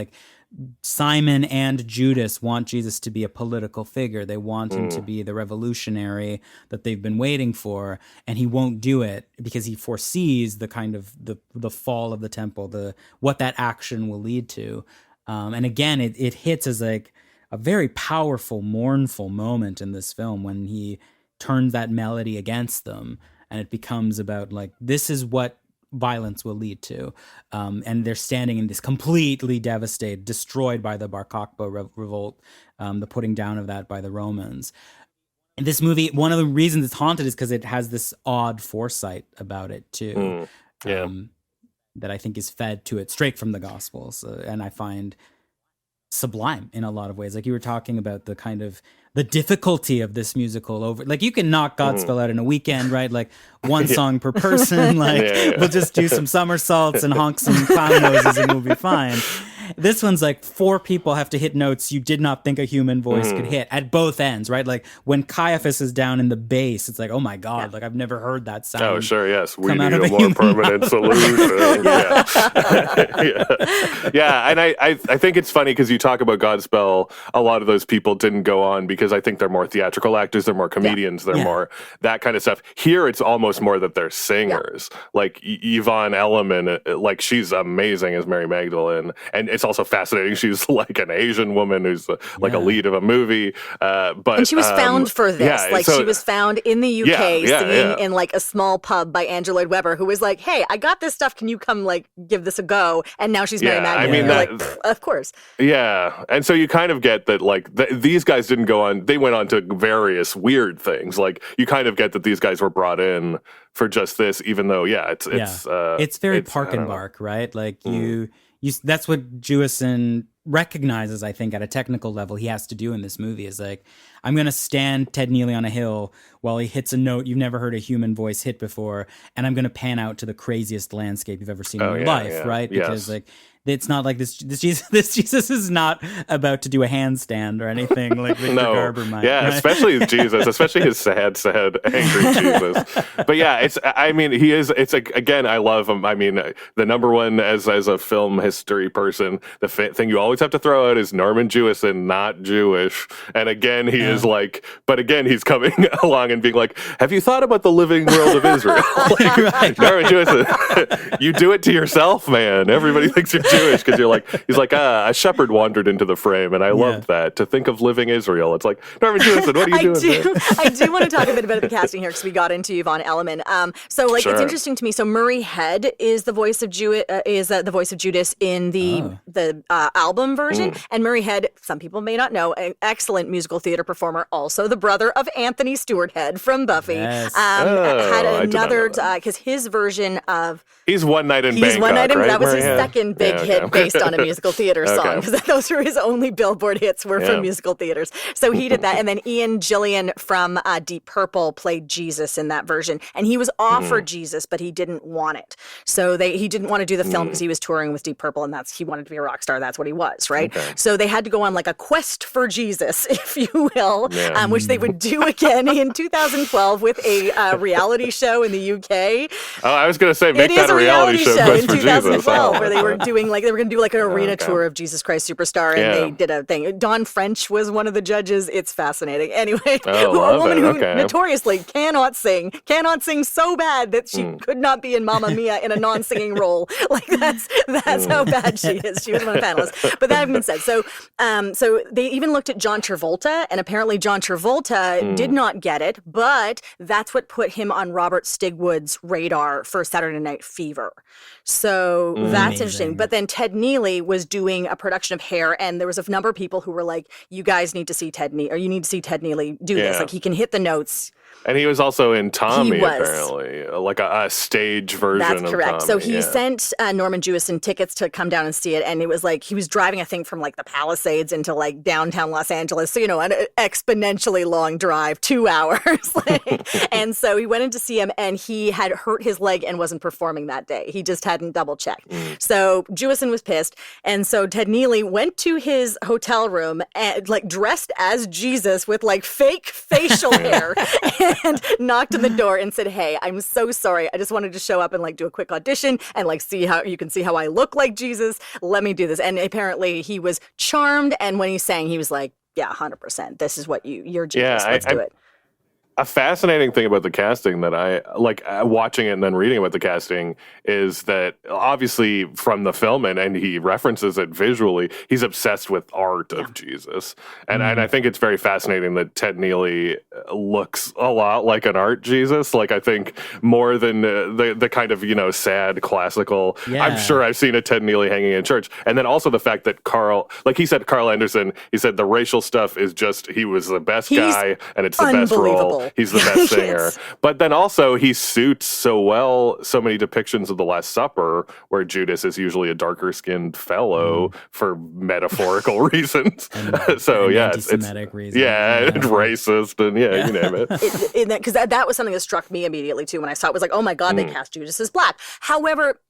Simon and Judas want Jesus to be a political figure. They want him to be the revolutionary that they've been waiting for, and he won't do it because he foresees the kind of the fall of the temple, what that action will lead to. And again, it hits as a very powerful, mournful moment in this film when he turns that melody against them, and it becomes about this is what violence will lead to, and they're standing in this completely devastated, destroyed by the Bar Kokhba revolt, the putting down of that by the Romans. And this movie, one of the reasons it's haunted is because it has this odd foresight about it too, that I think is fed to it straight from the Gospels, and I find sublime in a lot of ways. You were talking about the kind of the difficulty of this musical over. You can knock Godspell out in a weekend, right? One song per person. We'll just do some somersaults and honk some clown noses and we'll be fine. This one's 4 people have to hit notes you did not think a human voice could hit at both ends, right? When Caiaphas is down in the bass, it's oh my God, I've never heard that sound. Oh, sure, yes. We need a more permanent solution. Yeah, and I think it's funny because you talk about Godspell, a lot of those people didn't go on because I think they're more theatrical actors, they're more comedians, they're more that kind of stuff. Here, it's almost more that they're singers. Yvonne Elliman, she's amazing as Mary Magdalene. And it's also fascinating. She's like an Asian woman who's like a lead of a movie. And she was found for this. She was found in the UK singing in like a small pub by Andrew Lloyd Webber, who was like, "Hey, I got this stuff. Can you come like give this a go?" And now she's Mary Magdalene. I mean, like, of course. Yeah, and so you kind of get that like these guys didn't go on. They went on to various weird things. Like you kind of get that these guys were brought in for just this, even though it's very Park and Bark, right? Like you that's what Jewison recognizes, I think, at a technical level he has to do in this movie is like, I'm going to stand Ted Neely on a hill while he hits a note you've never heard a human voice hit before, and I'm going to pan out to the craziest landscape you've ever seen in your life, right? Because like it's not like this Jesus is not about to do a handstand or anything like Victor Garber might. Yeah, right? Especially Jesus, especially his sad, angry Jesus. But yeah, again, I love him. I mean, the number one as a film history person, the thing you always have to throw out is Norman Jewison, not Jewish. And again, he is like, but again, he's coming along and being like, have you thought about the living world of Israel? Like, Norman Jewison, you do it to yourself, man. Everybody thinks you're Jewish because you're like, he's like, a shepherd wandered into the frame, and I loved that. To think of living Israel, it's like, Norman Jewison, what are you doing? I do want to talk a bit about the casting here because we got into Yvonne Elliman. It's interesting to me. So Murray Head is the voice of the voice of Judas in the album version, and Murray Head, some people may not know, an excellent musical theater performer, also the brother of Anthony Stewart Head from Buffy. Yes. Had another because his version of He's One Night in Bangkok, right? That was his second big hit based on a musical theater song, because those were his only Billboard hits were from musical theaters. So he did that, and then Ian Gillan from Deep Purple played Jesus in that version, and he was offered Jesus, but he didn't want it. So he didn't want to do the film because he was touring with Deep Purple, and he wanted to be a rock star. That's what he was, right? Okay. So they had to go on like a quest for Jesus, if you will, which they would do again in 2012 with a reality show in the UK. Oh, I was going to say, make that a reality show in 2012 where they were doing like, they were going to do like an arena tour of Jesus Christ Superstar, and they did a thing. Dawn French was one of the judges. It's fascinating. Anyway, a woman who notoriously cannot sing so bad that she could not be in Mamma Mia in a non-singing role. Like that's how bad she is. She was one of the panelists. But that having been said, so they even looked at John Travolta, and apparently John Travolta did not get it, but that's what put him on Robert Stigwood's radar for Saturday Night Fever. So that's interesting. But then Ted Neely was doing a production of Hair, and there was a number of people who were like, you guys need to see Ted Neely, or you need to see Ted Neely do this. Like, he can hit the notes. And he was also in Tommy, apparently, like a stage version of Tommy. That's correct. So he sent Norman Jewison tickets to come down and see it, and it was like he was driving, I think, from like the Palisades into like downtown Los Angeles. So, an exponentially long drive, 2 hours. And so he went in to see him, and he had hurt his leg and wasn't performing that day. He just hadn't double checked. So Jewison was pissed, and so Ted Neely went to his hotel room and like dressed as Jesus with like fake facial hair. And knocked on the door and said, "Hey, I'm so sorry. I just wanted to show up and like do a quick audition and like see how I look like Jesus. Let me do this." And apparently he was charmed. And when he sang, he was like, "Yeah, 100%. This is what you're Jesus. Let's do it." A fascinating thing about the casting that I like watching it and then reading about the casting is that obviously from the film and he references it visually, he's obsessed with art of Jesus. And I think it's very fascinating that Ted Neely looks a lot like an art Jesus. Like, I think more than the kind of, sad classical. I'm sure I've seen a Ted Neely hanging in church. And then also the fact that Carl Anderson, he said the racial stuff is just, he was the best guy and it's the best role. He's the best singer. But then also he suits so well so many depictions of the Last Supper where Judas is usually a darker skinned fellow for metaphorical reasons. So it's reasons. And racist and you name it. Because that was something that struck me immediately too when I saw it. Was like, oh my God, they cast Judas as black. However,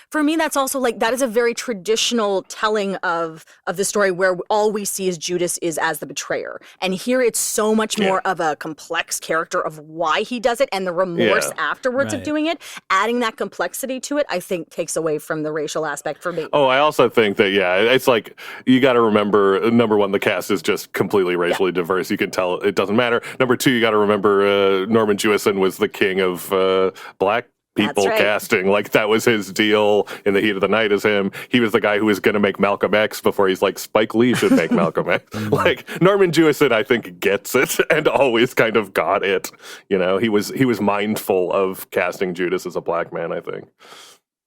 for me that's also like, that is a very traditional telling of the story where all we see is Judas is as the betrayer. And here it's so much more of a complex character of why he does it and the remorse afterwards of doing it. Adding that complexity to it, I think, takes away from the racial aspect for me. Oh, I also think that, it's like, you got to remember, number one, the cast is just completely racially diverse. You can tell it doesn't matter. Number two, you got to remember Norman Jewison was the king of black people casting. Like, that was his deal in The Heat of the Night, as him. He was the guy who was going to make Malcolm X before he's like, Spike Lee should make Malcolm X. Like, Norman Jewison, I think, gets it and always kind of got it. You know, he was mindful of casting Judas as a black man, I think.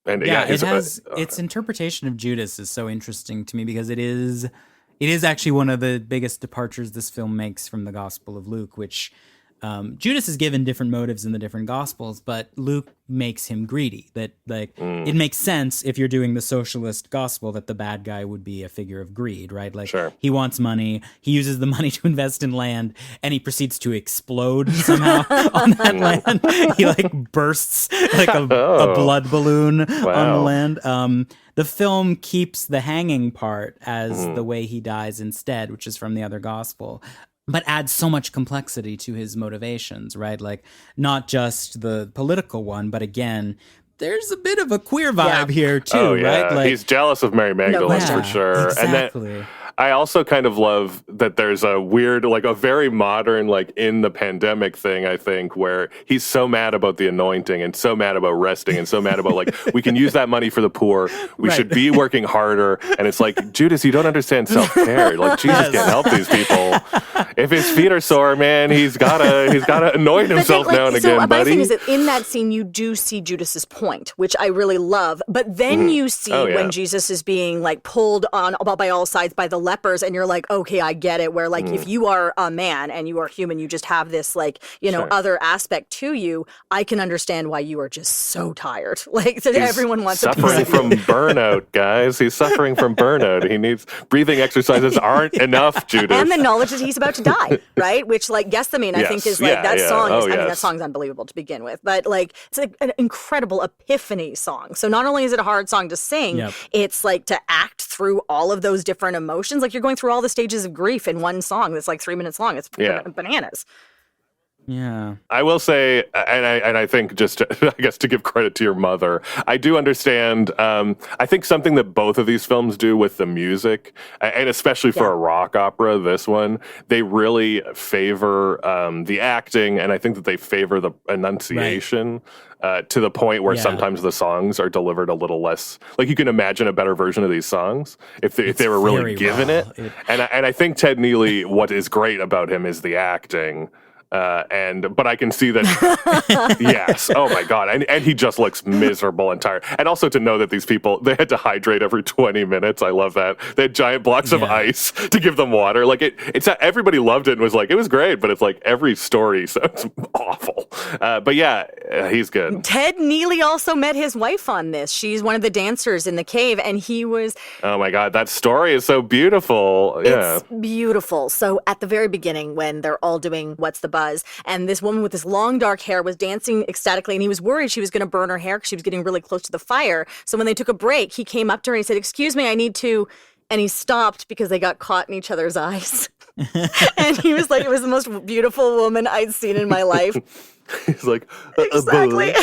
And its interpretation of Judas is so interesting to me because it is actually one of the biggest departures this film makes from the Gospel of Luke, which Judas is given different motives in the different Gospels, but Luke makes him greedy. That it makes sense if you're doing the socialist gospel that the bad guy would be a figure of greed, right? Like, he wants money, he uses the money to invest in land, and he proceeds to explode somehow on that land. He like bursts like a blood balloon on the land. The film keeps the hanging part as the way he dies instead, which is from the other gospel, but adds so much complexity to his motivations, right? Like, not just the political one, but again, there's a bit of a queer vibe here too, right? Like, he's jealous of Mary Magdalene for sure. Exactly. And I also kind of love that there's a weird, like a very modern, like in the pandemic thing, I think, where he's so mad about the anointing and so mad about resting and so mad about like, we can use that money for the poor. We should be working harder. And it's like, Judas, you don't understand self-care. Like, Jesus can't help these people. If his feet are sore, man, he's gotta anoint himself now and again, buddy. My thing is that in that scene, you do see Judas's point, which I really love. But then you see when Jesus is being like pulled on by all sides by the lepers, and you're like, okay, I get it. Where like if you are a man and you are human, you just have this like, you know, other aspect to you. I can understand why you are just so tired. Like, everyone wants to suffering from burnout, guys. He's suffering from burnout. He needs breathing exercises aren't enough, Judas. And the knowledge that he's about to die, right? Which like Gethsemane, I think is like that song. I mean, that song's unbelievable to begin with, but like it's like an incredible epiphany song. So not only is it a hard song to sing, it's like to act through all of those different emotions. Like, you're going through all the stages of grief in one song that's like 3 minutes long. It's bananas. Yeah, I will say, and I think just I guess to give credit to your mother, I do understand. I think something that both of these films do with the music, and especially for a rock opera, this one, they really favor the acting, and I think that they favor the enunciation. To the point where sometimes the songs are delivered a little less. Like, you can imagine a better version of these songs if they were really given it. And I think Ted Neely, what is great about him is the acting. But I can see that, yes, oh my God. And he just looks miserable and tired. And also to know that these people, they had to hydrate every 20 minutes. I love that. They had giant blocks of ice to give them water. Like, it's everybody loved it and was like, it was great, but it's like every story sounds awful. But yeah, he's good. Ted Neely also met his wife on this. She's one of the dancers in the cave, and he was... Oh my God, that story is so beautiful. Yeah. It's beautiful. So at the very beginning, when they're all doing What's the Buzz, and this woman with this long dark hair was dancing ecstatically, and he was worried she was going to burn her hair because she was getting really close to the fire. So when they took a break, he came up to her and he said, "Excuse me, I need to," and he stopped because they got caught in each other's eyes. And he was like, it was the most beautiful woman I'd seen in my life. He's like, exactly.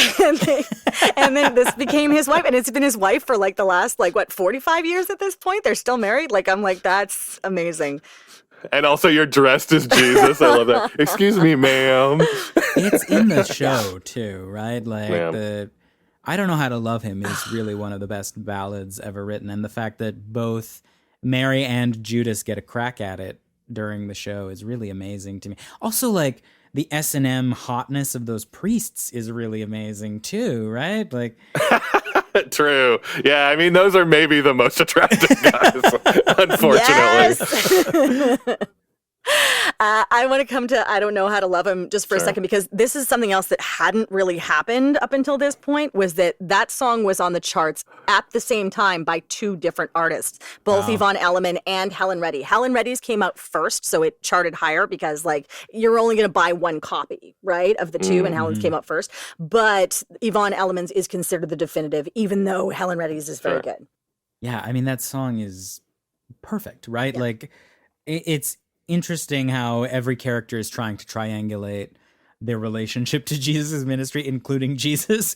And then this became his wife, and it's been his wife for like the last 45 years at this point. They're still married. Like, I'm like, that's amazing. And also, you're dressed as Jesus. I love that. Excuse me, ma'am. It's in the show too, right? Like I Don't Know How to Love Him is really one of the best ballads ever written, and the fact that both Mary and Judas get a crack at it during the show is really amazing to me. Also, like, the S&M hotness of those priests is really amazing too, right? Like, true. Yeah, I mean, those are maybe the most attractive guys, unfortunately. Yes. I want to come to I Don't Know How to Love Him just for a second, because this is something else that hadn't really happened up until this point, was that song was on the charts at the same time by two different artists, both Yvonne Elliman and Helen Reddy. Helen Reddy's came out first, so it charted higher because, like, you're only going to buy one copy, right, of the two, and Helen's came out first. But Yvonne Elliman's is considered the definitive, even though Helen Reddy's is very good. Yeah, I mean, that song is perfect, right? Yeah. Like, it's interesting how every character is trying to triangulate their relationship to Jesus' ministry, including Jesus.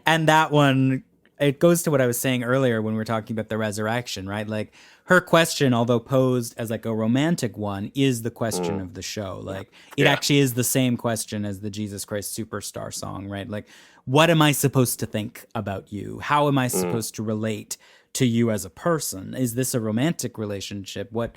And that one, it goes to what I was saying earlier when we were talking about the resurrection, right? Like, her question, although posed as like a romantic one, is the question of the show. Like, it actually is the same question as the Jesus Christ Superstar song, right? Like, what am I supposed to think about you? How am I supposed to relate to you as a person? Is this a romantic relationship? When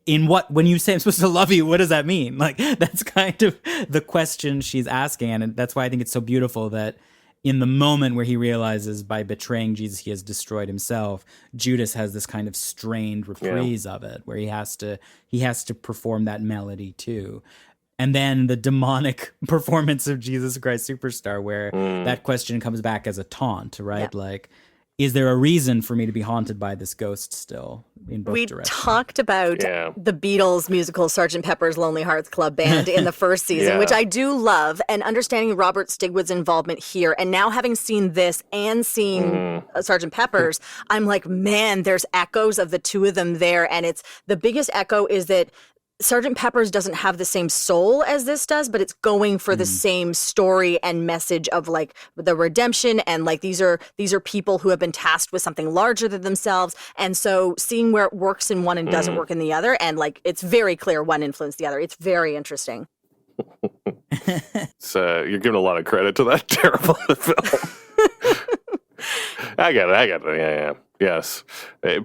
you say I'm supposed to love you, what does that mean? Like, that's kind of the question she's asking. And that's why I think it's so beautiful that in the moment where he realizes by betraying Jesus, he has destroyed himself, Judas has this kind of strained reprise of it where he has to perform that melody too. And then the demonic performance of Jesus Christ Superstar, where that question comes back as a taunt, right? Yeah. Like, is there a reason for me to be haunted by this ghost still in both directions? We talked about the Beatles musical Sgt. Pepper's Lonely Hearts Club Band in the first season, which I do love, and understanding Robert Stigwood's involvement here. And now having seen this and seen Sgt. Pepper's, I'm like, man, there's echoes of the two of them there. And the biggest echo is that Sgt. Pepper's doesn't have the same soul as this does, but it's going for the same story and message of like the redemption, and like these are people who have been tasked with something larger than themselves. And so seeing where it works in one and doesn't work in the other, and like it's very clear one influenced the other. It's very interesting. So you're giving a lot of credit to that terrible film. I get it. Yeah. Yes.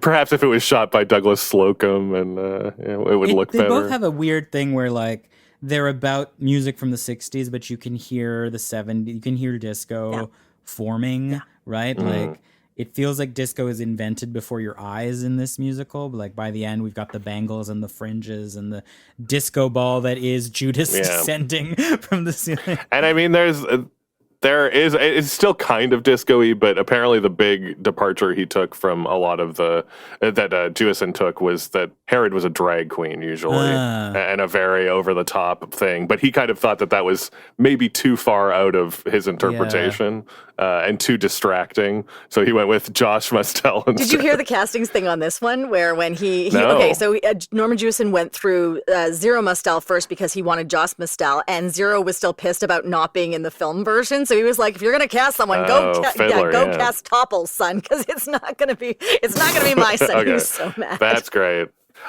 Perhaps if it was shot by Douglas Slocum, and it would look better. They both have a weird thing where like they're about music from the 60s, but you can hear the 70s, you can hear disco forming, right? Like it feels like disco is invented before your eyes in this musical, but like by the end we've got the bangles and the fringes and the disco ball that is Judas descending from the ceiling. And I mean, it's still kind of disco-y, but apparently the big departure he took from a lot of that Jewison took was that Herod was a drag queen usually, and a very over-the-top thing. But he kind of thought that was maybe too far out of his interpretation and too distracting. So he went with Josh Mustel instead. Did you hear the castings thing on this one, where when No. Okay, so Norman Jewison went through Zero Mustel first because he wanted Josh Mustel, and Zero was still pissed about not being in the film version. So he was like, if you're going to cast someone, go cast Topples' son, because it's not going to be my son. Okay. He was so mad. That's great.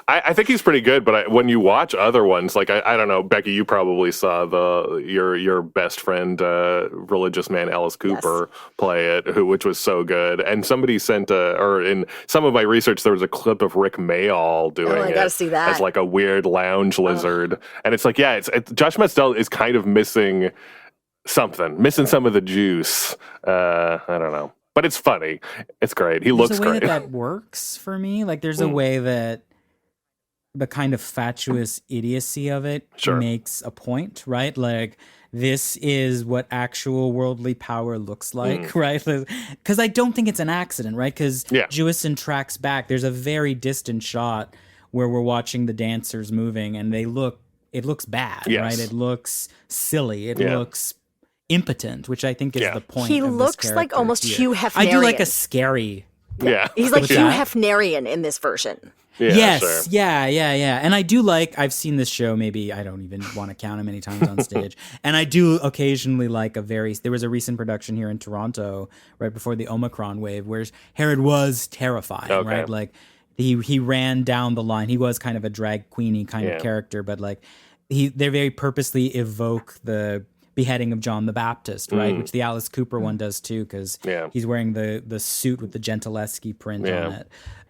I think he's pretty good, but when you watch other ones, like I don't know, Becky, you probably saw your best friend, religious man Alice Cooper play it, which was so good. And somebody sent in some of my research, there was a clip of Rick Mayall doing I gotta see that. as like a weird lounge lizard, and it's like, Josh Mustel is kind of missing some of the juice. I don't know, but it's funny. It's great. He looks great. There's a way that works for me. Like there's a way that the kind of fatuous idiocy of it makes a point, right? Like this is what actual worldly power looks like, right? Because I don't think it's an accident, right? Because Jewison tracks back. There's a very distant shot where we're watching the dancers moving, and it looks bad, right? It looks silly. It looks impotent, which I think is the point. He of looks this like almost here. Hugh Hefnerian. I do like a scary. He's like Hugh Hefnerian in this version. Yeah, sure. Yeah. And I do I've seen this show, maybe I don't even want to count how many times on stage. And I do occasionally there was a recent production here in Toronto right before the Omicron wave where Herod was terrifying, right? Like he ran down the line. He was kind of a drag queeny kind of character, but like they very purposely evoke the beheading of John the Baptist, right? Which the Alice Cooper one does too, because he's wearing the suit with the Gentileschi print on it.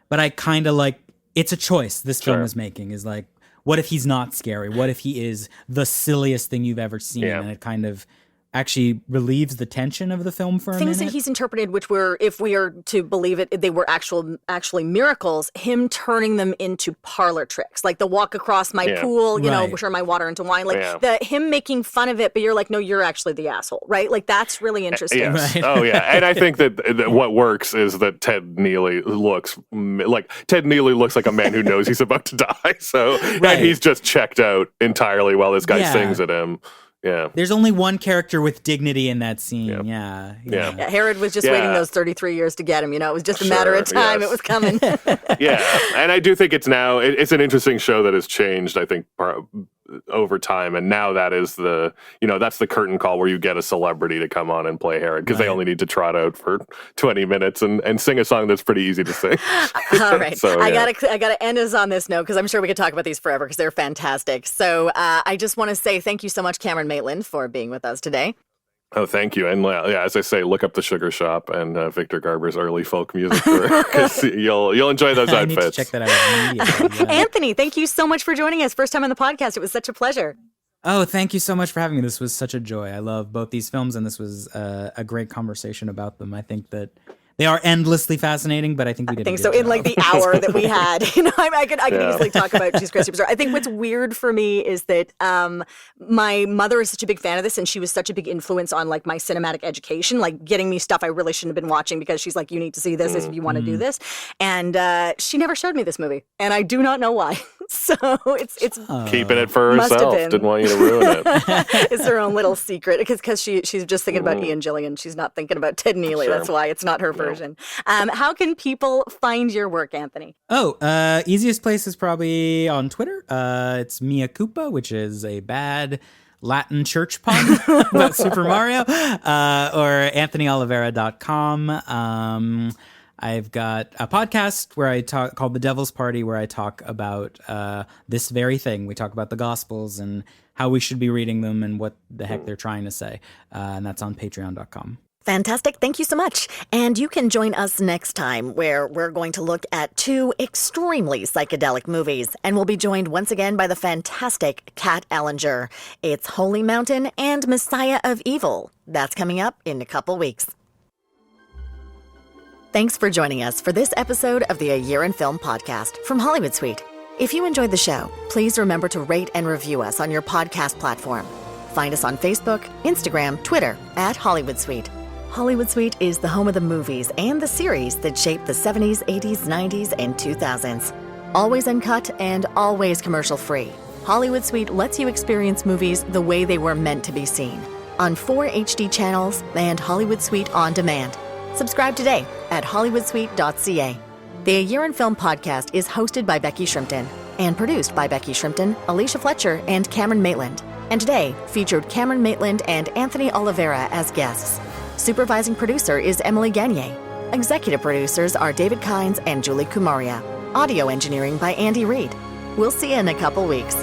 But I kind of it's a choice this film is making, is like, what if he's not scary? What if he is the silliest thing you've ever seen? And it kind of actually relieves the tension of the film for a minute. Things that he's interpreted, which were, if we are to believe it, they were actually miracles, him turning them into parlor tricks, like the walk across my pool, you know, turn my water into wine, like him making fun of it, but you're like, no, you're actually the asshole, right? Like that's really interesting. Yes. Right. Oh yeah, and I think that what works is that Ted Neely looks like a man who knows he's about to die, so and he's just checked out entirely while this guy sings at him. Yeah. There's only one character with dignity in that scene. Yeah. Herod was just waiting those 33 years to get him. You know, it was just a matter of time. It was coming. And I do think it's an interesting show that has changed, I think, over time. And now that is that's the curtain call where you get a celebrity to come on and play Herod, because they only need to trot out for 20 minutes and sing a song that's pretty easy to sing. All right. So, I gotta end us on this note, because I'm sure we could talk about these forever because they're fantastic. So I just want to say thank you so much, Cameron Maitland, for being with us today. Oh, thank you. And yeah, as I say, look up the Sugar Shop and Victor Garber's early folk music career, because you'll enjoy those I outfits. need to check that out immediately. Yeah. Anthony, thank you so much for joining us. First time on the podcast. It was such a pleasure. Oh, thank you so much for having me. This was such a joy. I love both these films, and this was a great conversation about them. I think that they are endlessly fascinating, but I think we did. I think so. Job. In like the hour that we had, I could easily talk about Jesus Christ Superstar. I think what's weird for me is that my mother is such a big fan of this, and she was such a big influence on like my cinematic education, like getting me stuff I really shouldn't have been watching, because she's like, you need to see this if you want to do this, and she never showed me this movie, and I do not know why. So it's keeping it for herself. Didn't want you to ruin it. It's her own little secret, because she's just thinking about Ian Gilligan. She's not thinking about Ted Neely. Sure. That's why it's not her version. How can people find your work, Anthony? Easiest place is probably on Twitter. It's Mea Culpa, which is a bad Latin church pun about Super Mario, or AnthonyOliveira.com. I've got a podcast where I talk called The Devil's Party, where I talk about this very thing. We talk about the Gospels and how we should be reading them and what the heck they're trying to say. And that's on patreon.com. Fantastic. Thank you so much. And you can join us next time, where we're going to look at 2 extremely psychedelic movies. And we'll be joined once again by the fantastic Kat Ellinger. It's Holy Mountain and Messiah of Evil. That's coming up in a couple weeks. Thanks for joining us for this episode of the A Year in Film podcast from Hollywood Suite. If you enjoyed the show, please remember to rate and review us on your podcast platform. Find us on Facebook, Instagram, Twitter at Hollywood Suite. Hollywood Suite is the home of the movies and the series that shaped the 70s, 80s, 90s, and 2000s. Always uncut and always commercial-free, Hollywood Suite lets you experience movies the way they were meant to be seen, on 4 HD channels and Hollywood Suite On Demand. Subscribe today at hollywoodsuite.ca. The A Year in Film podcast is hosted by Becky Shrimpton and produced by Becky Shrimpton, Alicia Fletcher, and Cameron Maitland. And today featured Cameron Maitland and Anthony Oliveira as guests. Supervising producer is Emily Gagne. Executive producers are David Kynes and Julie Kumaria. Audio engineering by Andy Reid. We'll see you in a couple weeks.